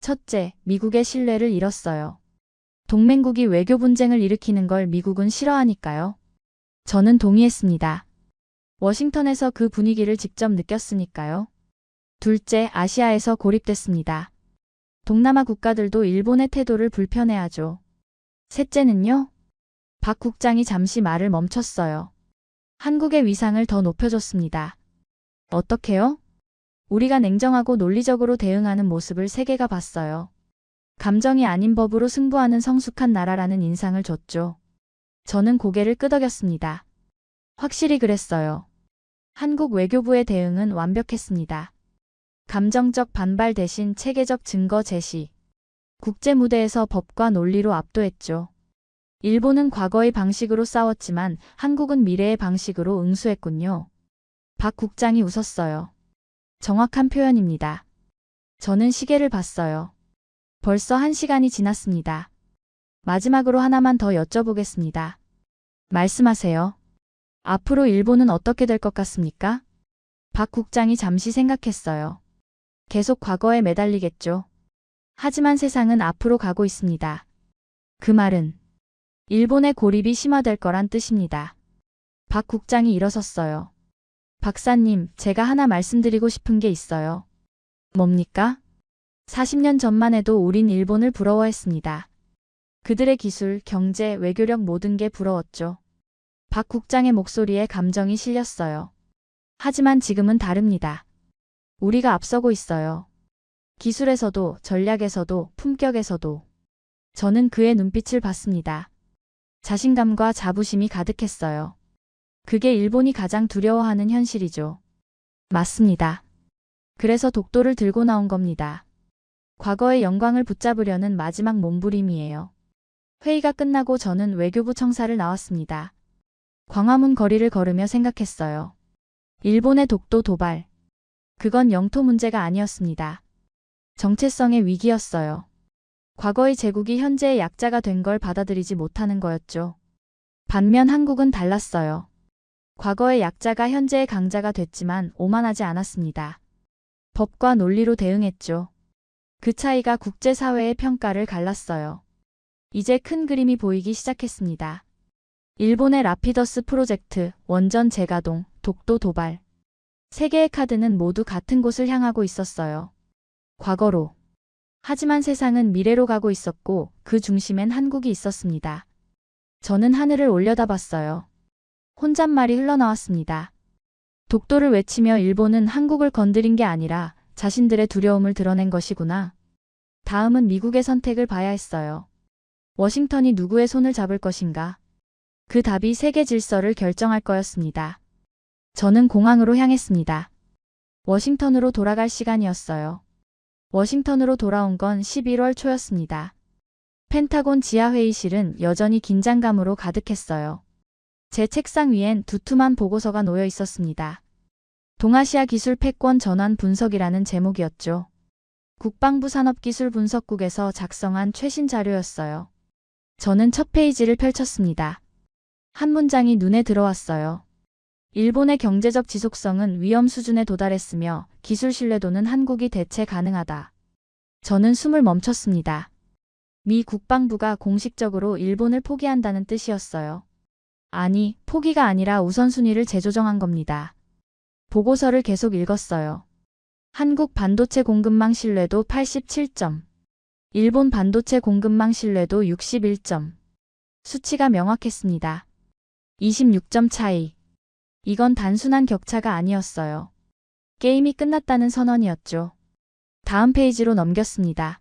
C: 첫째, 미국의 신뢰를 잃었어요. 동맹국이 외교 분쟁을 일으키는 걸 미국은 싫어하니까요. 저는 동의했습니다. 워싱턴에서 그 분위기를 직접 느꼈으니까요. 둘째, 아시아에서 고립됐습니다. 동남아 국가들도 일본의 태도를 불편해하죠. 셋째는요? 박 국장이 잠시 말을 멈췄어요. 한국의 위상을 더 높여줬습니다. 어떻게요? 우리가 냉정하고 논리적으로 대응하는 모습을 세계가 봤어요. 감정이 아닌 법으로 승부하는 성숙한 나라라는 인상을 줬죠. 저는 고개를 끄덕였습니다. 확실히 그랬어요. 한국 외교부의 대응은 완벽했습니다. 감정적 반발 대신 체계적 증거 제시. 국제 무대에서 법과 논리로 압도했죠. 일본은 과거의 방식으로 싸웠지만 한국은 미래의 방식으로 응수했군요. 박 국장이 웃었어요. 정확한 표현입니다. 저는 시계를 봤어요. 벌써 1시간이 지났습니다. 마지막으로 하나만 더 여쭤보겠습니다. 말씀하세요. 앞으로 일본은 어떻게 될 것 같습니까? 박 국장이 잠시 생각했어요. 계속 과거에 매달리겠죠. 하지만 세상은 앞으로 가고 있습니다. 그 말은 일본의 고립이 심화될 거란 뜻입니다. 박 국장이 일어섰어요. 박사님, 제가 하나 말씀드리고 싶은 게 있어요. 뭡니까? 40년 전만 해도 우린 일본을 부러워했습니다. 그들의 기술, 경제, 외교력 모든 게 부러웠죠. 박 국장의 목소리에 감정이 실렸어요. 하지만 지금은 다릅니다. 우리가 앞서고 있어요. 기술에서도, 전략에서도, 품격에서도. 저는 그의 눈빛을 봤습니다. 자신감과 자부심이 가득했어요. 그게 일본이 가장 두려워하는 현실이죠. 맞습니다. 그래서 독도를 들고 나온 겁니다. 과거의 영광을 붙잡으려는 마지막 몸부림이에요. 회의가 끝나고 저는 외교부 청사를 나왔습니다. 광화문 거리를 걸으며 생각했어요. 일본의 독도 도발. 그건 영토 문제가 아니었습니다. 정체성의 위기였어요. 과거의 제국이 현재의 약자가 된 걸 받아들이지 못하는 거였죠. 반면 한국은 달랐어요. 과거의 약자가 현재의 강자가 됐지만 오만하지 않았습니다. 법과 논리로 대응했죠. 그 차이가 국제사회의 평가를 갈랐어요. 이제 큰 그림이 보이기 시작했습니다. 일본의 라피더스 프로젝트, 원전 재가동, 독도 도발. 세 개의 카드는 모두 같은 곳을 향하고 있었어요. 과거로. 하지만 세상은 미래로 가고 있었고 그 중심엔 한국이 있었습니다. 저는 하늘을 올려다봤어요. 혼잣말이 흘러나왔습니다. 독도를 외치며 일본은 한국을 건드린 게 아니라 자신들의 두려움을 드러낸 것이구나. 다음은 미국의 선택을 봐야 했어요. 워싱턴이 누구의 손을 잡을 것인가? 그 답이 세계 질서를 결정할 거였습니다. 저는 공항으로 향했습니다. 워싱턴으로 돌아갈 시간이었어요. 워싱턴으로 돌아온 건 11월 초였습니다. 펜타곤 지하회의실은 여전히 긴장감으로 가득했어요. 제 책상 위엔 두툼한 보고서가 놓여 있었습니다. 동아시아 기술 패권 전환 분석이라는 제목이었죠. 국방부 산업기술분석국에서 작성한 최신 자료였어요. 저는 첫 페이지를 펼쳤습니다. 한 문장이 눈에 들어왔어요. 일본의 경제적 지속성은 위험 수준에 도달했으며 기술 신뢰도는 한국이 대체 가능하다. 저는 숨을 멈췄습니다. 미 국방부가 공식적으로 일본을 포기한다는 뜻이었어요. 아니, 포기가 아니라 우선순위를 재조정한 겁니다. 보고서를 계속 읽었어요. 한국 반도체 공급망 신뢰도 87점. 일본 반도체 공급망 신뢰도 61점. 수치가 명확했습니다. 26점 차이. 이건 단순한 격차가 아니었어요. 게임이 끝났다는 선언이었죠. 다음 페이지로 넘겼습니다.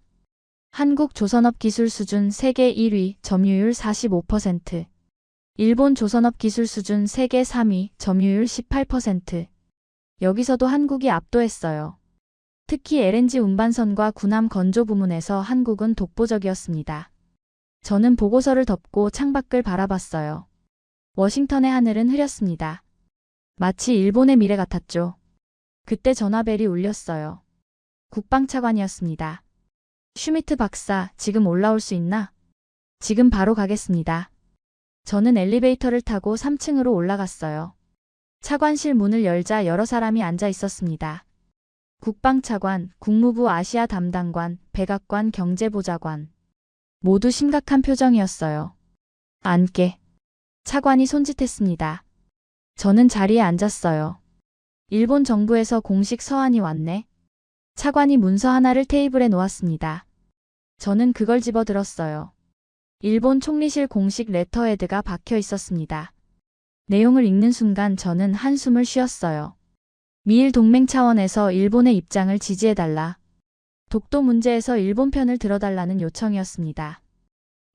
C: 한국 조선업 기술 수준 세계 1위, 점유율 45%. 일본 조선업 기술 수준 세계 3위, 점유율 18%. 여기서도 한국이 압도했어요. 특히 LNG 운반선과 군함 건조 부문에서 한국은 독보적이었습니다. 저는 보고서를 덮고 창밖을 바라봤어요. 워싱턴의 하늘은 흐렸습니다. 마치 일본의 미래 같았죠. 그때 전화벨이 울렸어요. 국방차관이었습니다. 슈미트 박사, 지금 올라올 수 있나? 지금 바로 가겠습니다. 저는 엘리베이터를 타고 3층으로 올라갔어요. 차관실 문을 열자 여러 사람이 앉아 있었습니다. 국방차관, 국무부 아시아 담당관, 백악관 경제보좌관. 모두 심각한 표정이었어요. 앉게. 차관이 손짓했습니다. 저는 자리에 앉았어요. 일본 정부에서 공식 서한이 왔네. 차관이 문서 하나를 테이블에 놓았습니다. 저는 그걸 집어들었어요. 일본 총리실 공식 레터헤드가 박혀 있었습니다. 내용을 읽는 순간 저는 한숨을 쉬었어요. 미일 동맹 차원에서 일본의 입장을 지지해달라. 독도 문제에서 일본 편을 들어달라는 요청이었습니다.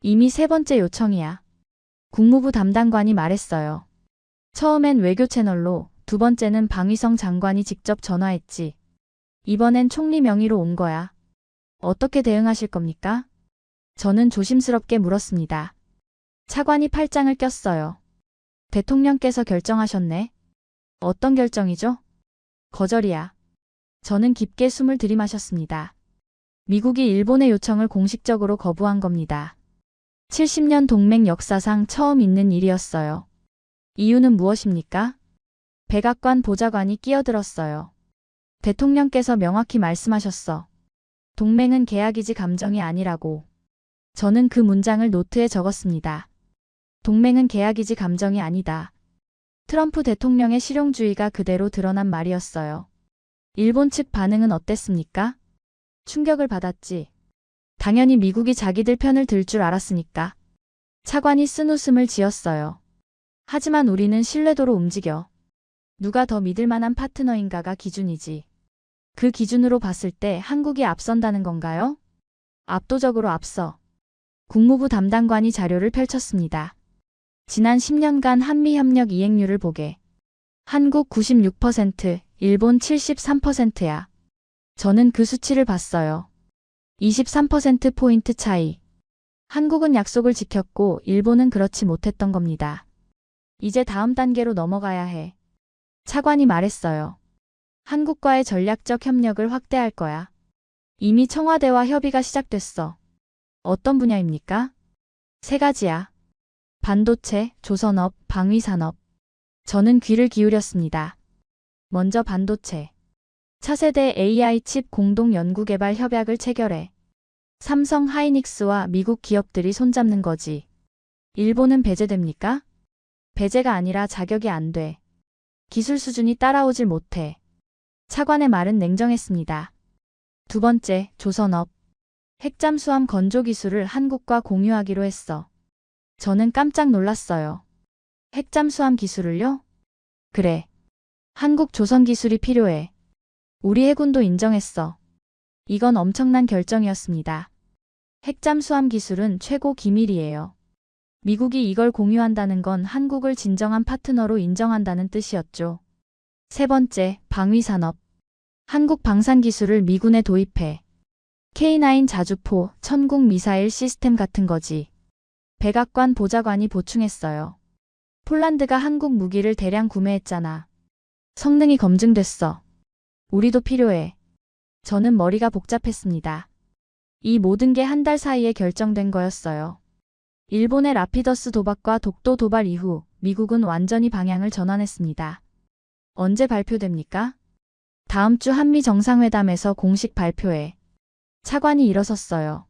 C: 이미 세 번째 요청이야. 국무부 담당관이 말했어요. 처음엔 외교 채널로, 두 번째는 방위성 장관이 직접 전화했지. 이번엔 총리 명의로 온 거야. 어떻게 대응하실 겁니까? 저는 조심스럽게 물었습니다. 차관이 팔짱을 꼈어요. 대통령께서 결정하셨네. 어떤 결정이죠? 거절이야. 저는 깊게 숨을 들이마셨습니다. 미국이 일본의 요청을 공식적으로 거부한 겁니다. 70년 동맹 역사상 처음 있는 일이었어요. 이유는 무엇입니까? 백악관 보좌관이 끼어들었어요. 대통령께서 명확히 말씀하셨어. 동맹은 계약이지 감정이 아니라고. 저는 그 문장을 노트에 적었습니다. 동맹은 계약이지 감정이 아니다. 트럼프 대통령의 실용주의가 그대로 드러난 말이었어요. 일본 측 반응은 어땠습니까? 충격을 받았지. 당연히 미국이 자기들 편을 들 줄 알았으니까. 차관이 쓴웃음을 지었어요. 하지만 우리는 신뢰도로 움직여. 누가 더 믿을 만한 파트너인가가 기준이지. 그 기준으로 봤을 때 한국이 앞선다는 건가요? 압도적으로 앞서. 국무부 담당관이 자료를 펼쳤습니다. 지난 10년간 한미협력 이행률을 보게. 한국 96%, 일본 73%야. 저는 그 수치를 봤어요. 23%포인트 차이. 한국은 약속을 지켰고 일본은 그렇지 못했던 겁니다. 이제 다음 단계로 넘어가야 해. 차관이 말했어요. 한국과의 전략적 협력을 확대할 거야. 이미 청와대와 협의가 시작됐어. 어떤 분야입니까? 3가지야. 반도체, 조선업, 방위산업. 저는 귀를 기울였습니다. 먼저 반도체. 차세대 AI 칩 공동 연구개발 협약을 체결해. 삼성 하이닉스와 미국 기업들이 손잡는 거지. 일본은 배제됩니까? 배제가 아니라 자격이 안 돼. 기술 수준이 따라오질 못해. 차관의 말은 냉정했습니다. 2번째, 조선업. 핵잠수함 건조 기술을 한국과 공유하기로 했어. 저는 깜짝 놀랐어요. 핵잠수함 기술을요? 그래. 한국 조선 기술이 필요해. 우리 해군도 인정했어. 이건 엄청난 결정이었습니다. 핵잠수함 기술은 최고 기밀이에요. 미국이 이걸 공유한다는 건 한국을 진정한 파트너로 인정한다는 뜻이었죠. 3번째, 방위산업. 한국 방산기술을 미군에 도입해. K9 자주포, 천궁 미사일 시스템 같은 거지. 백악관 보좌관이 보충했어요. 폴란드가 한국 무기를 대량 구매했잖아. 성능이 검증됐어. 우리도 필요해. 저는 머리가 복잡했습니다. 이 모든 게 한 달 사이에 결정된 거였어요. 일본의 라피더스 도박과 독도 도발 이후 미국은 완전히 방향을 전환했습니다. 언제 발표됩니까? 다음 주 한미 정상회담에서 공식 발표해. 차관이 일어섰어요.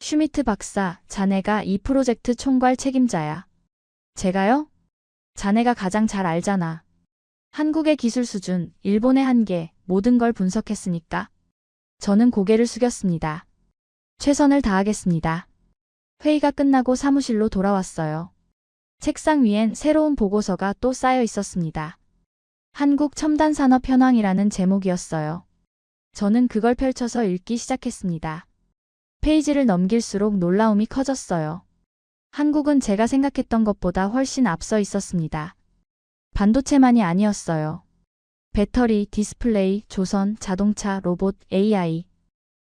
C: 슈미트 박사, 자네가 이 프로젝트 총괄 책임자야. 제가요? 자네가 가장 잘 알잖아. 한국의 기술 수준, 일본의 한계, 모든 걸 분석했으니까. 저는 고개를 숙였습니다. 최선을 다하겠습니다. 회의가 끝나고 사무실로 돌아왔어요. 책상 위엔 새로운 보고서가 또 쌓여 있었습니다. 한국 첨단 산업 현황이라는 제목이었어요. 저는 그걸 펼쳐서 읽기 시작했습니다. 페이지를 넘길수록 놀라움이 커졌어요. 한국은 제가 생각했던 것보다 훨씬 앞서 있었습니다. 반도체만이 아니었어요. 배터리, 디스플레이, 조선, 자동차, 로봇, AI.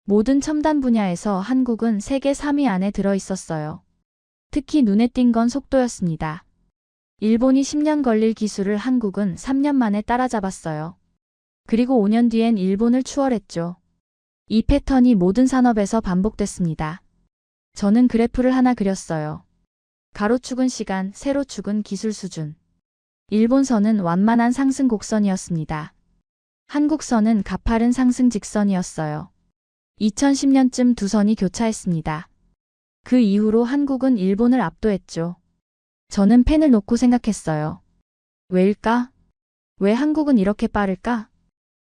C: 모든 첨단 분야에서 한국은 세계 3위 안에 들어 있었어요. 특히 눈에 띈 건 속도였습니다. 일본이 10년 걸릴 기술을 한국은 3년 만에 따라잡았어요. 그리고 5년 뒤엔 일본을 추월했죠. 이 패턴이 모든 산업에서 반복됐습니다. 저는 그래프를 하나 그렸어요. 가로축은 시간, 세로축은 기술 수준. 일본선은 완만한 상승 곡선이었습니다. 한국선은 가파른 상승 직선이었어요. 2010년쯤 두 선이 교차했습니다. 그 이후로 한국은 일본을 압도했죠. 저는 펜을 놓고 생각했어요. 왜일까? 왜 한국은 이렇게 빠를까?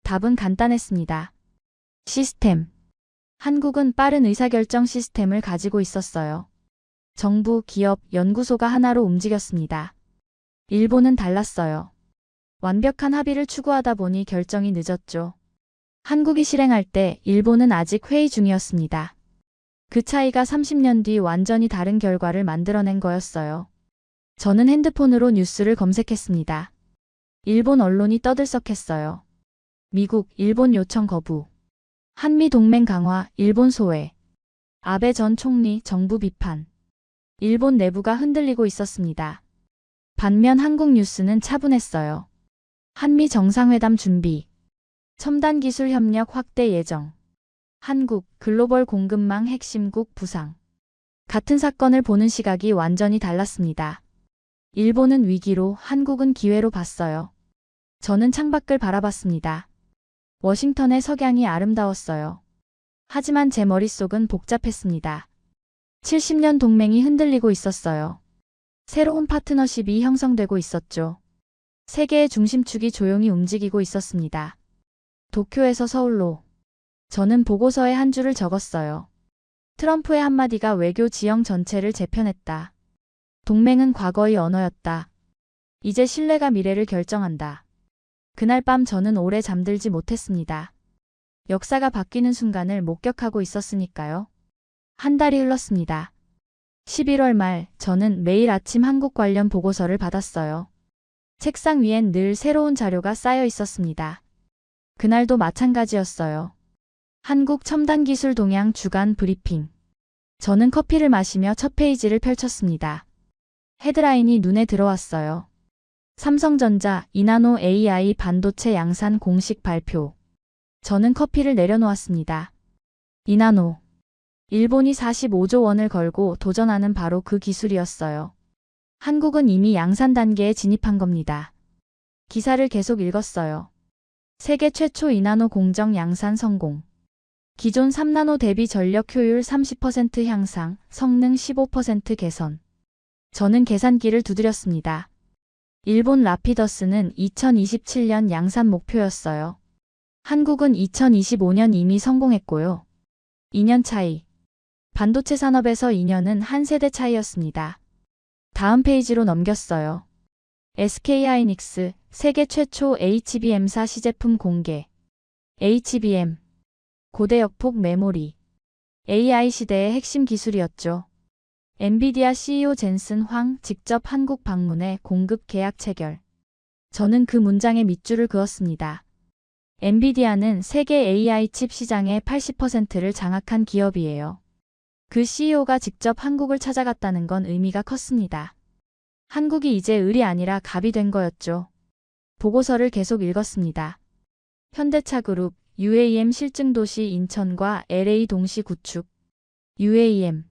C: 답은 간단했습니다. 시스템. 한국은 빠른 의사결정 시스템을 가지고 있었어요. 정부, 기업, 연구소가 하나로 움직였습니다. 일본은 달랐어요. 완벽한 합의를 추구하다 보니 결정이 늦었죠. 한국이 실행할 때 일본은 아직 회의 중이었습니다. 그 차이가 30년 뒤 완전히 다른 결과를 만들어낸 거였어요. 저는 핸드폰으로 뉴스를 검색했습니다. 일본 언론이 떠들썩했어요. 미국, 일본 요청 거부. 한미 동맹 강화, 일본 소외. 아베 전 총리 정부 비판. 일본 내부가 흔들리고 있었습니다. 반면 한국 뉴스는 차분했어요. 한미 정상회담 준비. 첨단 기술 협력 확대 예정. 한국, 글로벌 공급망 핵심국 부상. 같은 사건을 보는 시각이 완전히 달랐습니다. 일본은 위기로, 한국은 기회로 봤어요. 저는 창밖을 바라봤습니다. 워싱턴의 석양이 아름다웠어요. 하지만 제 머릿속은 복잡했습니다. 70년 동맹이 흔들리고 있었어요. 새로운 파트너십이 형성되고 있었죠. 세계의 중심축이 조용히 움직이고 있었습니다. 도쿄에서 서울로. 저는 보고서에 한 줄을 적었어요. 트럼프의 한마디가 외교 지형 전체를 재편했다. 동맹은 과거의 언어였다. 이제 신뢰가 미래를 결정한다. 그날 밤 저는 오래 잠들지 못했습니다. 역사가 바뀌는 순간을 목격하고 있었으니까요. 한 달이 흘렀습니다. 11월 말 저는 매일 아침 한국 관련 보고서를 받았어요. 책상 위엔 늘 새로운 자료가 쌓여 있었습니다. 그날도 마찬가지였어요. 한국 첨단기술 동향 주간 브리핑. 저는 커피를 마시며 첫 페이지를 펼쳤습니다. 헤드라인이 눈에 들어왔어요. 삼성전자 이나노 AI 반도체 양산 공식 발표. 저는 커피를 내려놓았습니다. 이나노. 일본이 45조 원을 걸고 도전하는 바로 그 기술이었어요. 한국은 이미 양산 단계에 진입한 겁니다. 기사를 계속 읽었어요. 세계 최초 이나노 공정 양산 성공. 기존 3나노 대비 전력 효율 30% 향상, 성능 15% 개선. 저는 계산기를 두드렸습니다. 일본 라피더스는 2027년 양산 목표였어요. 한국은 2025년 이미 성공했고요. 2년 차이. 반도체 산업에서 2년은 한 세대 차이였습니다. 다음 페이지로 넘겼어요. SK하이닉스 세계 최초 HBM4 시제품 공개. HBM. 고대역폭 메모리. AI 시대의 핵심 기술이었죠. 엔비디아 CEO 젠슨 황 직접 한국 방문해 공급 계약 체결. 저는 그 문장에 밑줄을 그었습니다. 엔비디아는 세계 AI 칩 시장의 80%를 장악한 기업이에요. 그 CEO가 직접 한국을 찾아갔다는 건 의미가 컸습니다. 한국이 이제 을이 아니라 갑이 된 거였죠. 보고서를 계속 읽었습니다. 현대차그룹, UAM 실증도시 인천과 LA 동시 구축. UAM.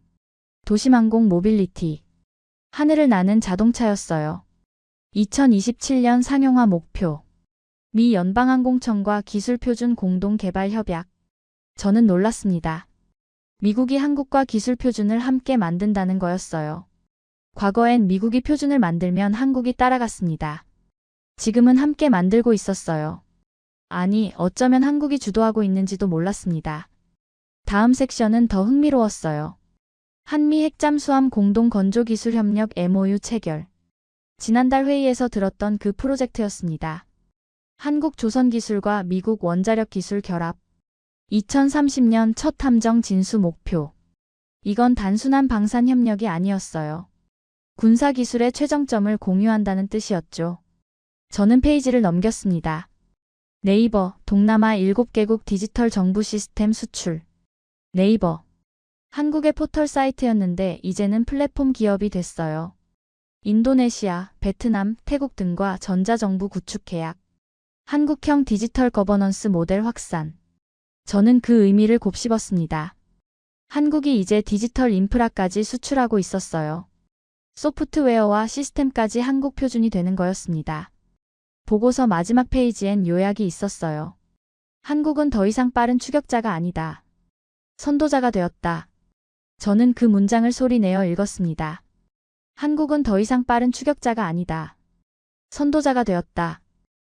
C: 도심항공 모빌리티. 하늘을 나는 자동차였어요. 2027년 상용화 목표. 미 연방항공청과 기술표준 공동 개발 협약. 저는 놀랐습니다. 미국이 한국과 기술표준을 함께 만든다는 거였어요. 과거엔 미국이 표준을 만들면 한국이 따라갔습니다. 지금은 함께 만들고 있었어요. 아니, 어쩌면 한국이 주도하고 있는지도 몰랐습니다. 다음 섹션은 더 흥미로웠어요. 한미 핵잠수함 공동 건조 기술 협력 MOU 체결. 지난달 회의에서 들었던 그 프로젝트였습니다. 한국 조선기술과 미국 원자력 기술 결합. 2030년 첫 함정 진수 목표. 이건 단순한 방산 협력이 아니었어요. 군사기술의 최정점을 공유한다는 뜻이었죠. 저는 페이지를 넘겼습니다. 네이버, 동남아 7개국 디지털 정부 시스템 수출. 네이버. 한국의 포털 사이트였는데 이제는 플랫폼 기업이 됐어요. 인도네시아, 베트남, 태국 등과 전자정부 구축 계약. 한국형 디지털 거버넌스 모델 확산. 저는 그 의미를 곱씹었습니다. 한국이 이제 디지털 인프라까지 수출하고 있었어요. 소프트웨어와 시스템까지 한국 표준이 되는 거였습니다. 보고서 마지막 페이지엔 요약이 있었어요. 한국은 더 이상 빠른 추격자가 아니다. 선도자가 되었다. 저는 그 문장을 소리내어 읽었습니다. 한국은 더 이상 빠른 추격자가 아니다. 선도자가 되었다.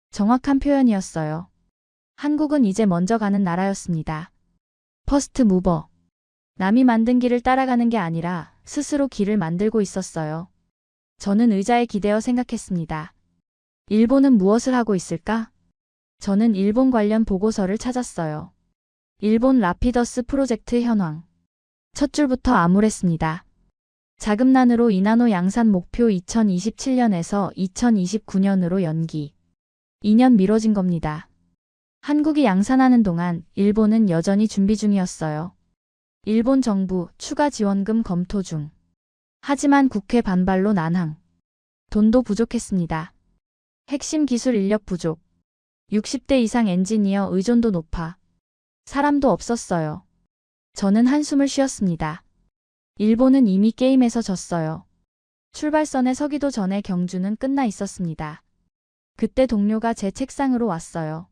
C: 정확한 표현이었어요. 한국은 이제 먼저 가는 나라였습니다. 퍼스트 무버. 남이 만든 길을 따라가는 게 아니라 스스로 길을 만들고 있었어요. 저는 의자에 기대어 생각했습니다. 일본은 무엇을 하고 있을까? 저는 일본 관련 보고서를 찾았어요. 일본 라피더스 프로젝트 현황. 첫 줄부터 암울했습니다. 자금난으로 이나노 양산 목표 2027년에서 2029년으로 연기. 2년 미뤄진 겁니다. 한국이 양산하는 동안 일본은 여전히 준비 중이었어요. 일본 정부 추가 지원금 검토 중. 하지만 국회 반발로 난항. 돈도 부족했습니다. 핵심 기술 인력 부족. 60대 이상 엔지니어 의존도 높아. 사람도 없었어요. 저는 한숨을 쉬었습니다. 일본은 이미 게임에서 졌어요. 출발선에 서기도 전에 경주는 끝나 있었습니다. 그때 동료가 제 책상으로 왔어요.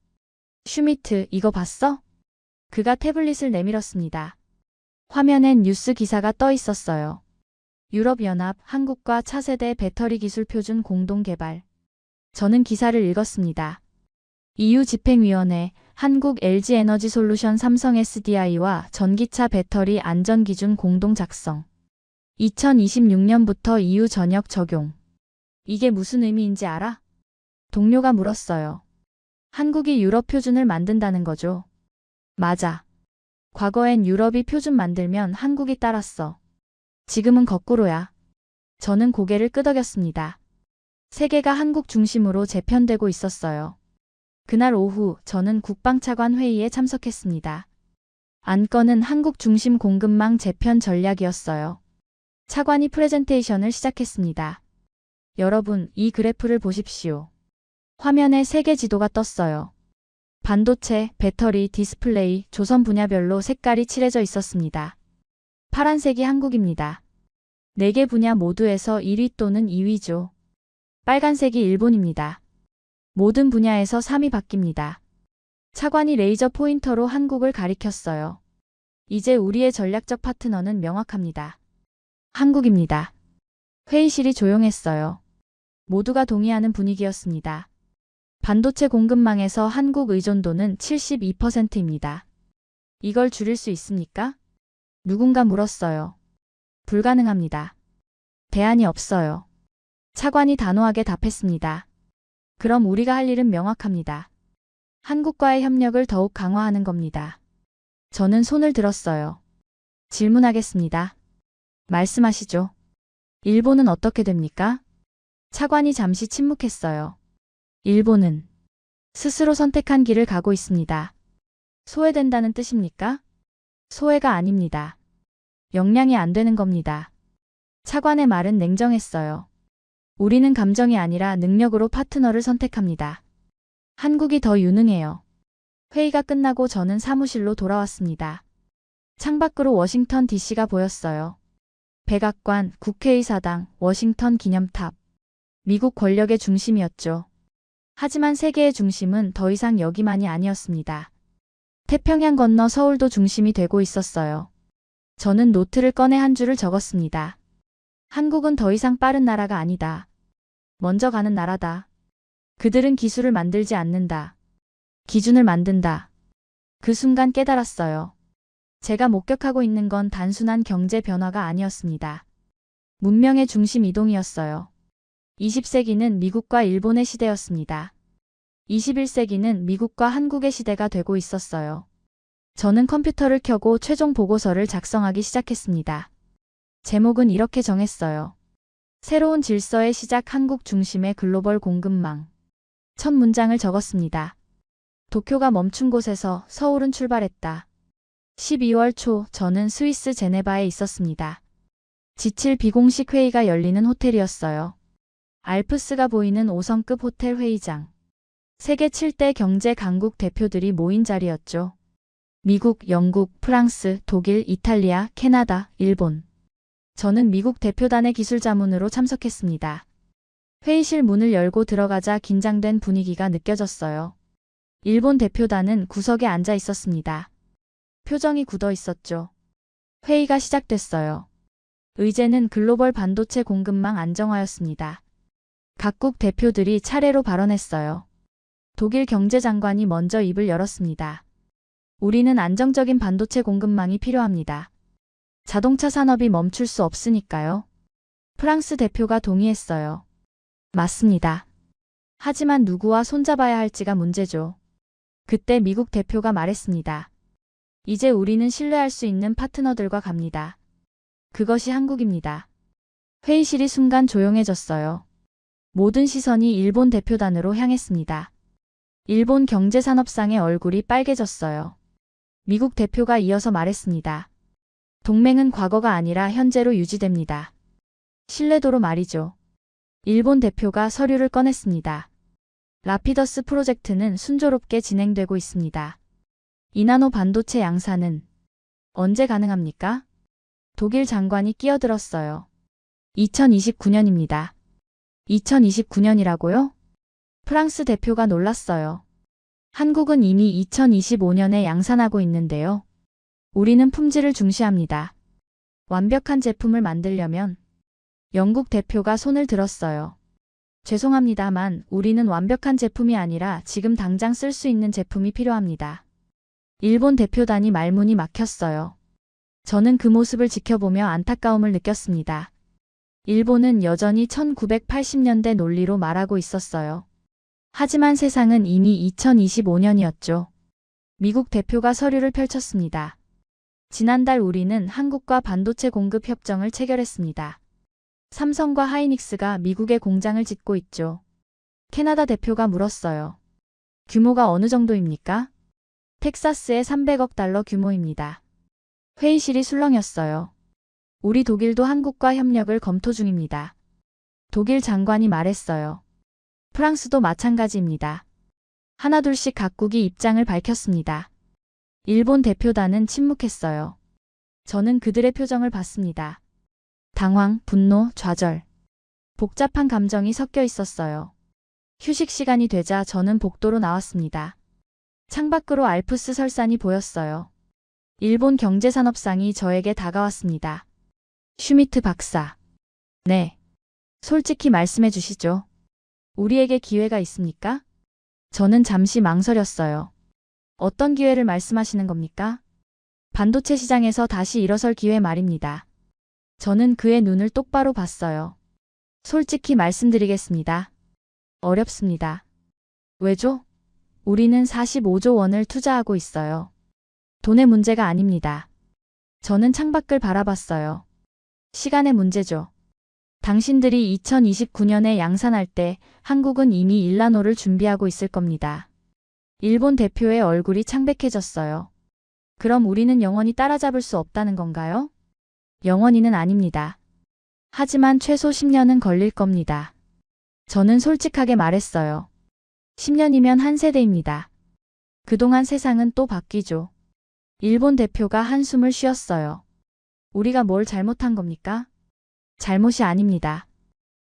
C: 슈미트, 이거 봤어? 그가 태블릿을 내밀었습니다. 화면엔 뉴스 기사가 떠 있었어요. 유럽연합, 한국과 차세대 배터리 기술 표준 공동 개발. 저는 기사를 읽었습니다. EU 집행위원회, 한국 LG 에너지솔루션 삼성 SDI와 전기차 배터리 안전기준 공동 작성. 2026년부터 EU 전역 적용. 이게 무슨 의미인지 알아? 동료가 물었어요. 한국이 유럽 표준을 만든다는 거죠. 맞아. 과거엔 유럽이 표준 만들면 한국이 따랐어. 지금은 거꾸로야. 저는 고개를 끄덕였습니다. 세계가 한국 중심으로 재편되고 있었어요. 그날 오후 저는 국방차관 회의에 참석했습니다. 안건은 한국 중심 공급망 재편 전략이었어요. 차관이 프레젠테이션을 시작했습니다. 여러분, 이 그래프를 보십시오. 화면에 세계 지도가 떴어요. 반도체, 배터리, 디스플레이, 조선 분야별로 색깔이 칠해져 있었습니다. 파란색이 한국입니다. 4개 분야 모두에서 1위 또는 2위죠. 빨간색이 일본입니다. 모든 분야에서 3위 바뀝니다. 차관이 레이저 포인터로 한국을 가리켰어요. 이제 우리의 전략적 파트너는 명확합니다. 한국입니다. 회의실이 조용했어요. 모두가 동의하는 분위기였습니다. 반도체 공급망에서 한국 의존도는 72%입니다. 이걸 줄일 수 있습니까? 누군가 물었어요. 불가능합니다. 대안이 없어요. 차관이 단호하게 답했습니다. 그럼 우리가 할 일은 명확합니다. 한국과의 협력을 더욱 강화하는 겁니다. 저는 손을 들었어요. 질문하겠습니다. 말씀하시죠. 일본은 어떻게 됩니까? 차관이 잠시 침묵했어요. 일본은 스스로 선택한 길을 가고 있습니다. 소외된다는 뜻입니까? 소외가 아닙니다. 역량이 안 되는 겁니다. 차관의 말은 냉정했어요. 우리는 감정이 아니라 능력으로 파트너를 선택합니다. 한국이 더 유능해요. 회의가 끝나고 저는 사무실로 돌아왔습니다. 창밖으로 워싱턴 DC가 보였어요. 백악관, 국회의사당, 워싱턴 기념탑. 미국 권력의 중심이었죠. 하지만 세계의 중심은 더 이상 여기만이 아니었습니다. 태평양 건너 서울도 중심이 되고 있었어요. 저는 노트를 꺼내 한 줄을 적었습니다. 한국은 더 이상 빠른 나라가 아니다. 먼저 가는 나라다. 그들은 기술을 만들지 않는다. 기준을 만든다. 그 순간 깨달았어요. 제가 목격하고 있는 건 단순한 경제 변화가 아니었습니다. 문명의 중심 이동이었어요. 20세기는 미국과 일본의 시대였습니다. 21세기는 미국과 한국의 시대가 되고 있었어요. 저는 컴퓨터를 켜고 최종 보고서를 작성하기 시작했습니다. 제목은 이렇게 정했어요. 새로운 질서의 시작, 한국 중심의 글로벌 공급망. 첫 문장을 적었습니다. 도쿄가 멈춘 곳에서 서울은 출발했다. 12월 초 저는 스위스 제네바에 있었습니다. 지칠 비공식 회의가 열리는 호텔이었어요. 알프스가 보이는 5성급 호텔 회의장. 세계 7대 경제 강국 대표들이 모인 자리였죠. 미국, 영국, 프랑스, 독일, 이탈리아, 캐나다, 일본. 저는 미국 대표단의 기술 자문으로 참석했습니다. 회의실 문을 열고 들어가자 긴장된 분위기가 느껴졌어요. 일본 대표단은 구석에 앉아 있었습니다. 표정이 굳어 있었죠. 회의가 시작됐어요. 의제는 글로벌 반도체 공급망 안정화였습니다. 각국 대표들이 차례로 발언했어요. 독일 경제장관이 먼저 입을 열었습니다. 우리는 안정적인 반도체 공급망이 필요합니다. 자동차 산업이 멈출 수 없으니까요. 프랑스 대표가 동의했어요. 맞습니다. 하지만 누구와 손잡아야 할지가 문제죠. 그때 미국 대표가 말했습니다. 이제 우리는 신뢰할 수 있는 파트너들과 갑니다. 그것이 한국입니다. 회의실이 순간 조용해졌어요. 모든 시선이 일본 대표단으로 향했습니다. 일본 경제산업상의 얼굴이 빨개졌어요. 미국 대표가 이어서 말했습니다. 동맹은 과거가 아니라 현재로 유지됩니다. 신뢰도로 말이죠. 일본 대표가 서류를 꺼냈습니다. 라피더스 프로젝트는 순조롭게 진행되고 있습니다. 이나노 반도체 양산은 언제 가능합니까? 독일 장관이 끼어들었어요. 2029년입니다. 2029년이라고요? 프랑스 대표가 놀랐어요. 한국은 이미 2025년에 양산하고 있는데요. 우리는 품질을 중시합니다. 완벽한 제품을 만들려면 영국 대표가 손을 들었어요. 죄송합니다만 우리는 완벽한 제품이 아니라 지금 당장 쓸 수 있는 제품이 필요합니다. 일본 대표단이 말문이 막혔어요. 저는 그 모습을 지켜보며 안타까움을 느꼈습니다. 일본은 여전히 1980년대 논리로 말하고 있었어요. 하지만 세상은 이미 2025년이었죠. 미국 대표가 서류를 펼쳤습니다. 지난달 우리는 한국과 반도체 공급 협정을 체결했습니다. 삼성과 하이닉스가 미국에 공장을 짓고 있죠. 캐나다 대표가 물었어요. 규모가 어느 정도입니까? 텍사스의 300억 달러 규모입니다. 회의실이 술렁였어요. 우리 독일도 한국과 협력을 검토 중입니다. 독일 장관이 말했어요. 프랑스도 마찬가지입니다. 하나둘씩 각국이 입장을 밝혔습니다. 일본 대표단은 침묵했어요. 저는 그들의 표정을 봤습니다. 당황, 분노, 좌절. 복잡한 감정이 섞여 있었어요. 휴식 시간이 되자 저는 복도로 나왔습니다. 창밖으로 알프스 설산이 보였어요. 일본 경제산업상이 저에게 다가왔습니다. 슈미트 박사. 네. 솔직히 말씀해 주시죠. 우리에게 기회가 있습니까? 저는 잠시 망설였어요. 어떤 기회를 말씀하시는 겁니까? 반도체 시장에서 다시 일어설 기회 말입니다. 저는 그의 눈을 똑바로 봤어요. 솔직히 말씀드리겠습니다. 어렵습니다. 왜죠? 우리는 45조 원을 투자하고 있어요. 돈의 문제가 아닙니다. 저는 창밖을 바라봤어요. 시간의 문제죠. 당신들이 2029년에 양산할 때 한국은 이미 일라노를 준비하고 있을 겁니다. 일본 대표의 얼굴이 창백해졌어요. 그럼 우리는 영원히 따라잡을 수 없다는 건가요? 영원히는 아닙니다. 하지만 최소 10년은 걸릴 겁니다. 저는 솔직하게 말했어요. 10년이면 한 세대입니다. 그동안 세상은 또 바뀌죠. 일본 대표가 한숨을 쉬었어요. 우리가 뭘 잘못한 겁니까? 잘못이 아닙니다.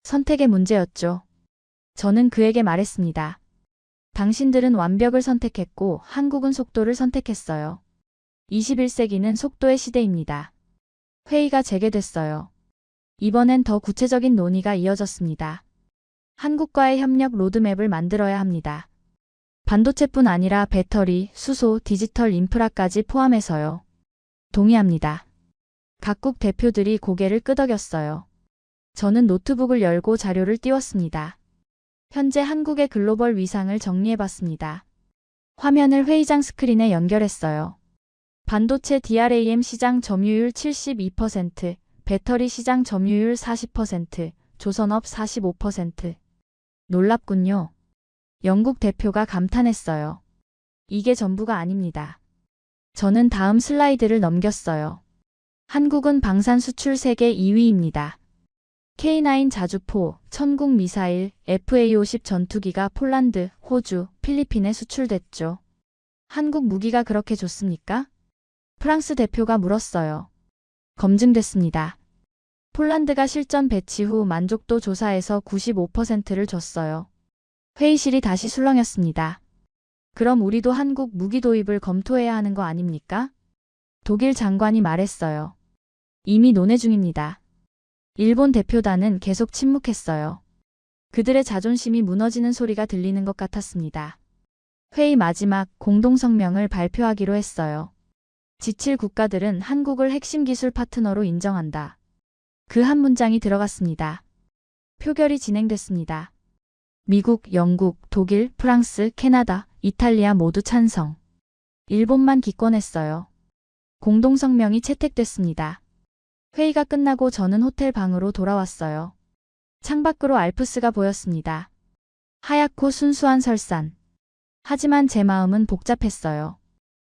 C: 선택의 문제였죠. 저는 그에게 말했습니다. 당신들은 완벽을 선택했고 한국은 속도를 선택했어요. 21세기는 속도의 시대입니다. 회의가 재개됐어요. 이번엔 더 구체적인 논의가 이어졌습니다. 한국과의 협력 로드맵을 만들어야 합니다. 반도체뿐 아니라 배터리, 수소, 디지털 인프라까지 포함해서요. 동의합니다. 각국 대표들이 고개를 끄덕였어요. 저는 노트북을 열고 자료를 띄웠습니다. 현재 한국의 글로벌 위상을 정리해봤습니다. 화면을 회의장 스크린에 연결했어요. 반도체 DRAM 시장 점유율 72%, 배터리 시장 점유율 40%, 조선업 45%. 놀랍군요. 영국 대표가 감탄했어요. 이게 전부가 아닙니다. 저는 다음 슬라이드를 넘겼어요. 한국은 방산 수출 세계 2위입니다. K9 자주포, 천국 미사일, FA-50 전투기가 폴란드, 호주, 필리핀에 수출됐죠. 한국 무기가 그렇게 좋습니까? 프랑스 대표가 물었어요. 검증됐습니다. 폴란드가 실전 배치 후 만족도 조사에서 95%를 줬어요. 회의실이 다시 술렁였습니다. 그럼 우리도 한국 무기 도입을 검토해야 하는 거 아닙니까? 독일 장관이 말했어요. 이미 논의 중입니다. 일본 대표단은 계속 침묵했어요. 그들의 자존심이 무너지는 소리가 들리는 것 같았습니다. 회의 마지막 공동성명을 발표하기로 했어요. G7 국가들은 한국을 핵심 기술 파트너로 인정한다. 그 한 문장이 들어갔습니다. 표결이 진행됐습니다. 미국, 영국, 독일, 프랑스, 캐나다, 이탈리아 모두 찬성. 일본만 기권했어요. 공동성명이 채택됐습니다. 회의가 끝나고 저는 호텔 방으로 돌아왔어요. 창밖으로 알프스가 보였습니다. 하얗고 순수한 설산. 하지만 제 마음은 복잡했어요.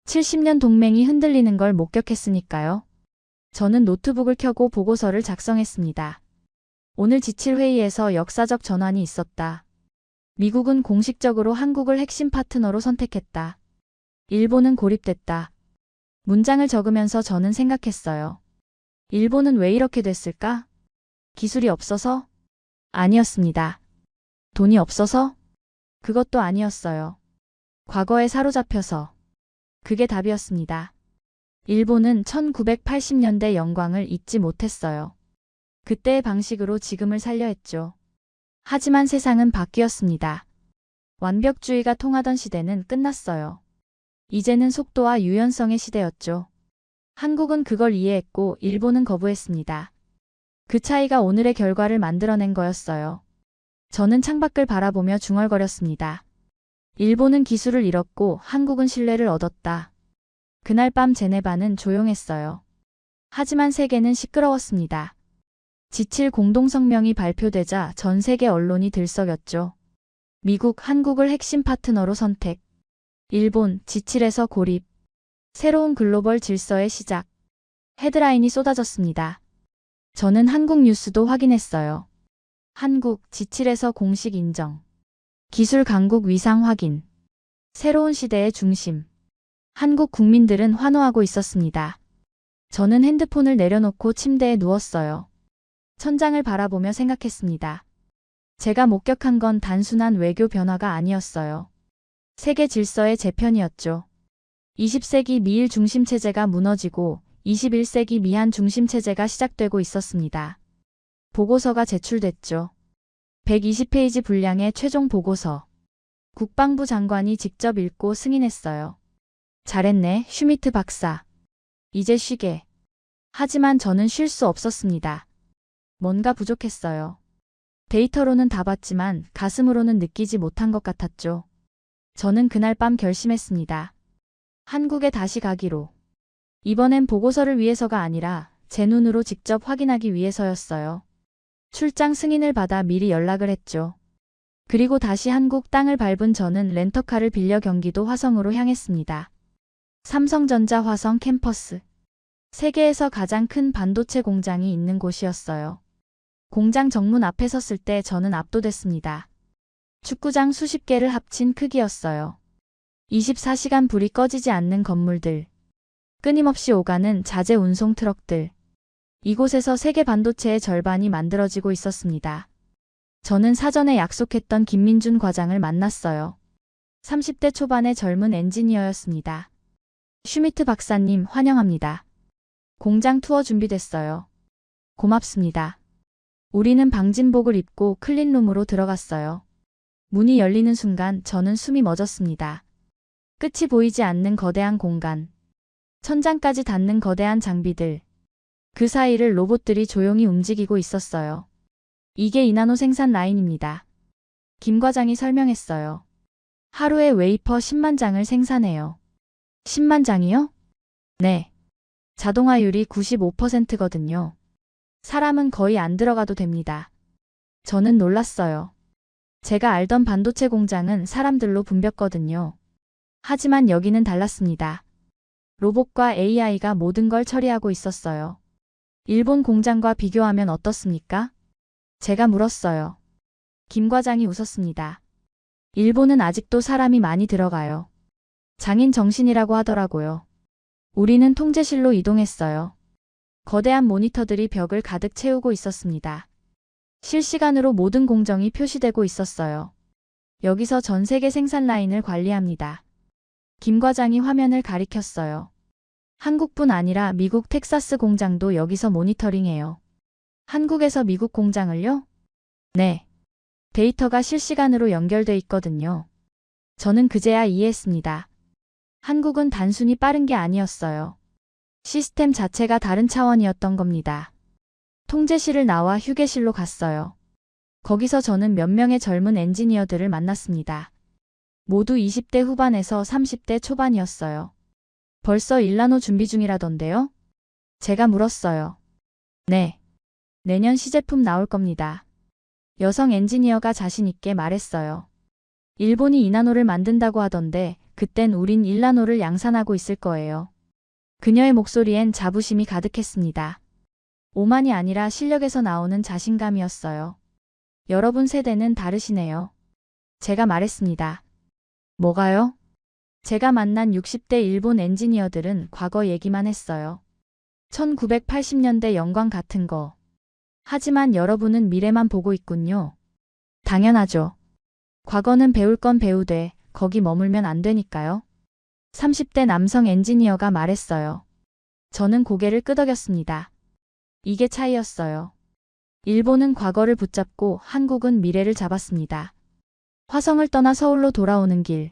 C: 70년 동맹이 흔들리는 걸 목격했으니까요. 저는 노트북을 켜고 보고서를 작성했습니다. 오늘 지칠 회의에서 역사적 전환이 있었다. 미국은 공식적으로 한국을 핵심 파트너로 선택했다. 일본은 고립됐다. 문장을 적으면서 저는 생각했어요. 일본은 왜 이렇게 됐을까? 기술이 없어서? 아니었습니다. 돈이 없어서? 그것도 아니었어요. 과거에 사로잡혀서. 그게 답이었습니다. 일본은 1980년대 영광을 잊지 못했어요. 그때의 방식으로 지금을 살려 했죠. 하지만 세상은 바뀌었습니다. 완벽주의가 통하던 시대는 끝났어요. 이제는 속도와 유연성의 시대였죠. 한국은 그걸 이해했고 일본은 거부했습니다. 그 차이가 오늘의 결과를 만들어낸 거였어요. 저는 창밖을 바라보며 중얼거렸습니다. 일본은 기술을 잃었고 한국은 신뢰를 얻었다. 그날 밤 제네바는 조용했어요. 하지만 세계는 시끄러웠습니다. 지칠 공동성명이 발표되자 전 세계 언론이 들썩였죠. 미국, 한국을 핵심 파트너로 선택. 일본, 지칠에서 고립. 새로운 글로벌 질서의 시작. 헤드라인이 쏟아졌습니다. 저는 한국 뉴스도 확인했어요. 한국, 지칠에서 공식 인정. 기술 강국 위상 확인. 새로운 시대의 중심. 한국 국민들은 환호하고 있었습니다. 저는 핸드폰을 내려놓고 침대에 누웠어요. 천장을 바라보며 생각했습니다. 제가 목격한 건 단순한 외교 변화가 아니었어요. 세계 질서의 재편이었죠. 20세기 미일 중심 체제가 무너지고 21세기 미한 중심 체제가 시작되고 있었습니다. 보고서가 제출됐죠. 120페이지 분량의 최종 보고서. 국방부 장관이 직접 읽고 승인했어요. 잘했네, 슈미트 박사. 이제 쉬게. 하지만 저는 쉴 수 없었습니다. 뭔가 부족했어요. 데이터로는 다 봤지만 가슴으로는 느끼지 못한 것 같았죠. 저는 그날 밤 결심했습니다. 한국에 다시 가기로. 이번엔 보고서를 위해서가 아니라 제 눈으로 직접 확인하기 위해서였어요. 출장 승인을 받아 미리 연락을 했죠. 그리고 다시 한국 땅을 밟은 저는 렌터카를 빌려 경기도 화성으로 향했습니다. 삼성전자 화성 캠퍼스. 세계에서 가장 큰 반도체 공장이 있는 곳이었어요. 공장 정문 앞에 섰을 때 저는 압도됐습니다. 축구장 수십 개를 합친 크기였어요. 24시간 불이 꺼지지 않는 건물들. 끊임없이 오가는 자재 운송 트럭들. 이곳에서 세계 반도체의 절반이 만들어지고 있었습니다. 저는 사전에 약속했던 김민준 과장을 만났어요. 30대 초반의 젊은 엔지니어였습니다. 슈미트 박사님 환영합니다. 공장 투어 준비됐어요. 고맙습니다. 우리는 방진복을 입고 클린룸으로 들어갔어요. 문이 열리는 순간 저는 숨이 멎었습니다. 끝이 보이지 않는 거대한 공간. 천장까지 닿는 거대한 장비들. 그 사이를 로봇들이 조용히 움직이고 있었어요. 이게 이나노 생산 라인입니다. 김 과장이 설명했어요. 하루에 웨이퍼 10만 장을 생산해요. 10만 장이요? 네. 자동화율이 95%거든요. 사람은 거의 안 들어가도 됩니다. 저는 놀랐어요. 제가 알던 반도체 공장은 사람들로 붐볐거든요. 하지만 여기는 달랐습니다. 로봇과 AI가 모든 걸 처리하고 있었어요. 일본 공장과 비교하면 어떻습니까? 제가 물었어요. 김 과장이 웃었습니다. 일본은 아직도 사람이 많이 들어가요. 장인 정신이라고 하더라고요. 우리는 통제실로 이동했어요. 거대한 모니터들이 벽을 가득 채우고 있었습니다. 실시간으로 모든 공정이 표시되고 있었어요. 여기서 전 세계 생산 라인을 관리합니다. 김 과장이 화면을 가리켰어요. 한국뿐 아니라 미국 텍사스 공장도 여기서 모니터링해요. 한국에서 미국 공장을요? 네. 데이터가 실시간으로 연결돼 있거든요. 저는 그제야 이해했습니다. 한국은 단순히 빠른 게 아니었어요. 시스템 자체가 다른 차원이었던 겁니다. 통제실을 나와 휴게실로 갔어요. 거기서 저는 몇 명의 젊은 엔지니어들을 만났습니다. 모두 20대 후반에서 30대 초반이었어요. 벌써 일나노 준비 중이라던데요? 제가 물었어요. 네. 내년 시제품 나올 겁니다. 여성 엔지니어가 자신 있게 말했어요. 일본이 이나노를 만든다고 하던데 그땐 우린 일나노를 양산하고 있을 거예요. 그녀의 목소리엔 자부심이 가득했습니다. 오만이 아니라 실력에서 나오는 자신감이었어요. 여러분 세대는 다르시네요. 제가 말했습니다. 뭐가요? 제가 만난 60대 일본 엔지니어들은 과거 얘기만 했어요. 1980년대 영광 같은 거. 하지만 여러분은 미래만 보고 있군요. 당연하죠. 과거는 배울 건 배우되 거기 머물면 안 되니까요. 30대 남성 엔지니어가 말했어요. 저는 고개를 끄덕였습니다. 이게 차이였어요. 일본은 과거를 붙잡고 한국은 미래를 잡았습니다. 화성을 떠나 서울로 돌아오는 길.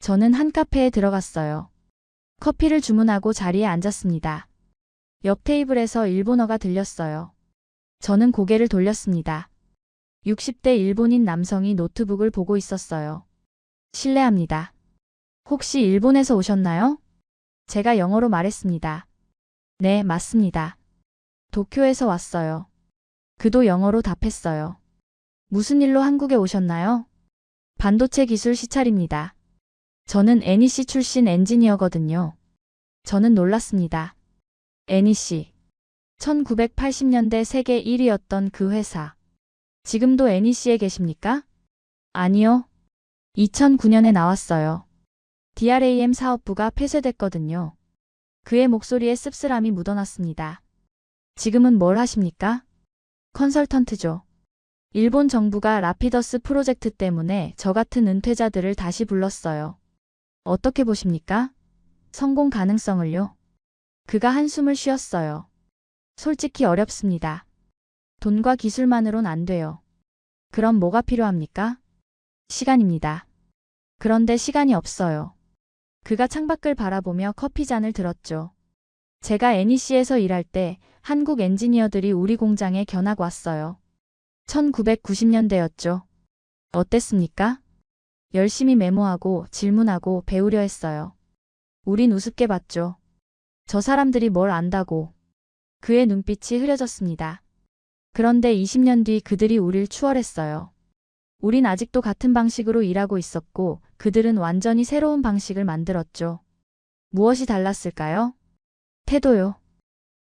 C: 저는 한 카페에 들어갔어요. 커피를 주문하고 자리에 앉았습니다. 옆 테이블에서 일본어가 들렸어요. 저는 고개를 돌렸습니다. 60대 일본인 남성이 노트북을 보고 있었어요. 실례합니다. 혹시 일본에서 오셨나요? 제가 영어로 말했습니다. 네, 맞습니다. 도쿄에서 왔어요. 그도 영어로 답했어요. 무슨 일로 한국에 오셨나요? 반도체 기술 시찰입니다. 저는 NEC 출신 엔지니어거든요. 저는 놀랐습니다. NEC. 1980년대 세계 1위였던 그 회사. 지금도 NEC에 계십니까? 아니요. 2009년에 나왔어요. DRAM 사업부가 폐쇄됐거든요. 그의 목소리에 씁쓸함이 묻어났습니다. 지금은 뭘 하십니까? 컨설턴트죠. 일본 정부가 라피더스 프로젝트 때문에 저 같은 은퇴자들을 다시 불렀어요. 어떻게 보십니까? 성공 가능성을요? 그가 한숨을 쉬었어요. 솔직히 어렵습니다. 돈과 기술만으론 안 돼요. 그럼 뭐가 필요합니까? 시간입니다. 그런데 시간이 없어요. 그가 창밖을 바라보며 커피잔을 들었죠. 제가 NEC에서 일할 때 한국 엔지니어들이 우리 공장에 견학 왔어요. 1990년대였죠. 어땠습니까? 열심히 메모하고 질문하고 배우려 했어요. 우린 우습게 봤죠. 저 사람들이 뭘 안다고. 그의 눈빛이 흐려졌습니다. 그런데 20년 뒤 그들이 우릴 추월했어요. 우린 아직도 같은 방식으로 일하고 있었고 그들은 완전히 새로운 방식을 만들었죠. 무엇이 달랐을까요? 태도요.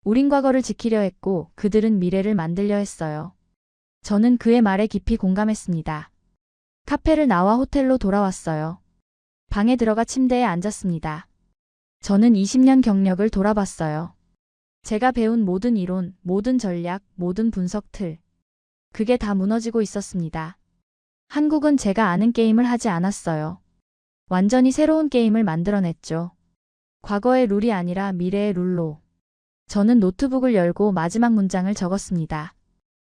C: 우린 과거를 지키려 했고 그들은 미래를 만들려 했어요. 저는 그의 말에 깊이 공감했습니다. 카페를 나와 호텔로 돌아왔어요. 방에 들어가 침대에 앉았습니다. 저는 20년 경력을 돌아봤어요. 제가 배운 모든 이론, 모든 전략, 모든 분석 틀. 그게 다 무너지고 있었습니다. 한국은 제가 아는 게임을 하지 않았어요. 완전히 새로운 게임을 만들어냈죠. 과거의 룰이 아니라 미래의 룰로. 저는 노트북을 열고 마지막 문장을 적었습니다.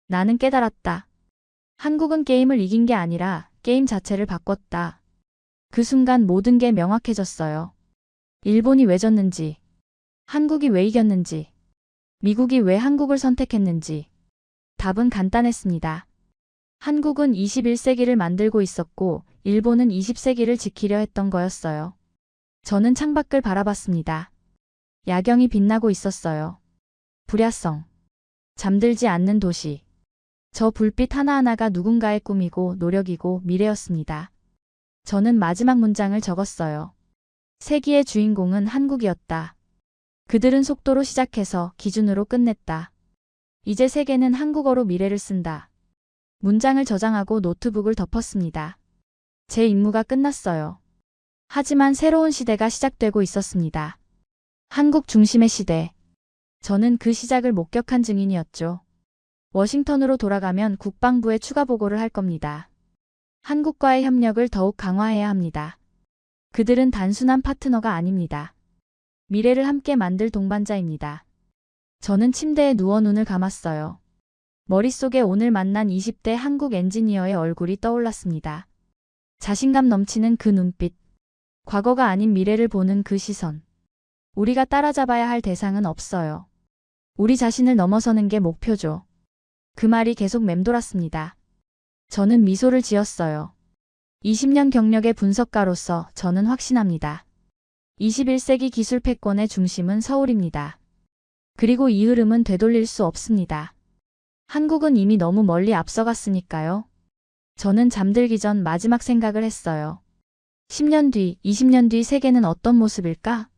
C: 나는 깨달았다. 한국은 게임을 이긴 게 아니라 게임 자체를 바꿨다. 그 순간 모든 게 명확해졌어요. 일본이 왜 졌는지, 한국이 왜 이겼는지, 미국이 왜 한국을 선택했는지. 답은 간단했습니다. 한국은 21세기를 만들고 있었고 일본은 20세기를 지키려 했던 거였어요. 저는 창밖을 바라봤습니다. 야경이 빛나고 있었어요. 불야성. 잠들지 않는 도시. 저 불빛 하나하나가 누군가의 꿈이고 노력이고 미래였습니다. 저는 마지막 문장을 적었어요. 세기의 주인공은 한국이었다. 그들은 속도로 시작해서 기준으로 끝냈다. 이제 세계는 한국어로 미래를 쓴다. 문장을 저장하고 노트북을 덮었습니다. 제 임무가 끝났어요. 하지만 새로운 시대가 시작되고 있었습니다. 한국 중심의 시대. 저는 그 시작을 목격한 증인이었죠. 워싱턴으로 돌아가면 국방부에 추가 보고를 할 겁니다. 한국과의 협력을 더욱 강화해야 합니다. 그들은 단순한 파트너가 아닙니다. 미래를 함께 만들 동반자입니다. 저는 침대에 누워 눈을 감았어요. 머릿속에 오늘 만난 20대 한국 엔지니어의 얼굴이 떠올랐습니다. 자신감 넘치는 그 눈빛. 과거가 아닌 미래를 보는 그 시선. 우리가 따라잡아야 할 대상은 없어요. 우리 자신을 넘어서는 게 목표죠. 그 말이 계속 맴돌았습니다. 저는 미소를 지었어요. 20년 경력의 분석가로서 저는 확신합니다. 21세기 기술 패권의 중심은 서울입니다. 그리고 이 흐름은 되돌릴 수 없습니다. 한국은 이미 너무 멀리 앞서갔으니까요. 저는 잠들기 전 마지막 생각을 했어요. 10년 뒤, 20년 뒤 세계는 어떤 모습일까?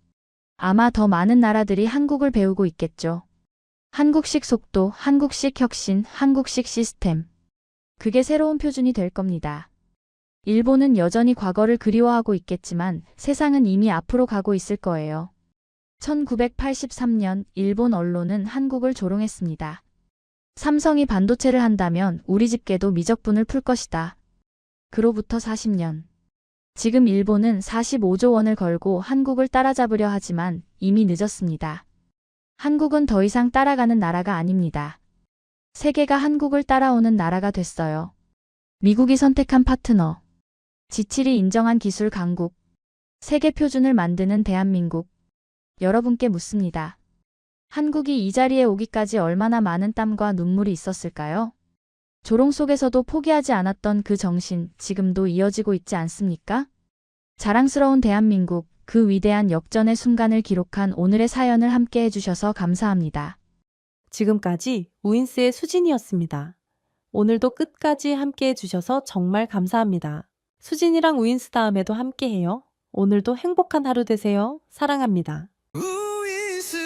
C: 아마 더 많은 나라들이 한국을 배우고 있겠죠. 한국식 속도, 한국식 혁신, 한국식 시스템. 그게 새로운 표준이 될 겁니다. 일본은 여전히 과거를 그리워하고 있겠지만 세상은 이미 앞으로 가고 있을 거예요. 1983년 일본 언론은 한국을 조롱했습니다. 삼성이 반도체를 한다면 우리 집게도 미적분을 풀 것이다. 그로부터 40년. 지금 일본은 45조 원을 걸고 한국을 따라잡으려 하지만 이미 늦었습니다. 한국은 더 이상 따라가는 나라가 아닙니다. 세계가 한국을 따라오는 나라가 됐어요. 미국이 선택한 파트너. G7이 인정한 기술 강국. 세계 표준을 만드는 대한민국. 여러분께 묻습니다. 한국이 이 자리에 오기까지 얼마나 많은 땀과 눈물이 있었을까요? 조롱 속에서도 포기하지 않았던 그 정신, 지금도 이어지고 있지 않습니까? 자랑스러운 대한민국, 그 위대한 역전의 순간을 기록한 오늘의 사연을 함께 해주셔서 감사합니다.
B: 지금까지 우인스의 수진이었습니다. 오늘도 끝까지 함께 해주셔서 정말 감사합니다. 수진이랑 우인스 다음에도 함께해요. 오늘도 행복한 하루 되세요. 사랑합니다.
D: 우이스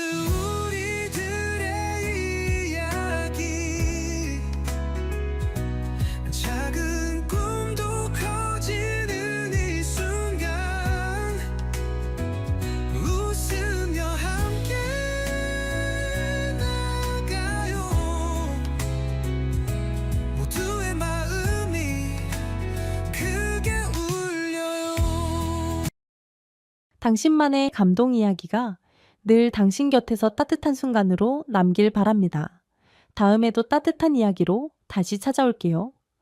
D: 우리들의 이야기 작은 꿈도 커지는 이 순간 웃으며 함께 나가요 모두의 마음이 크게 울려요.
B: 당신만의 감동 이야기가 늘 당신 곁에서 따뜻한 순간으로 남길 바랍니다. 다음에도 따뜻한 이야기로 다시 찾아올게요.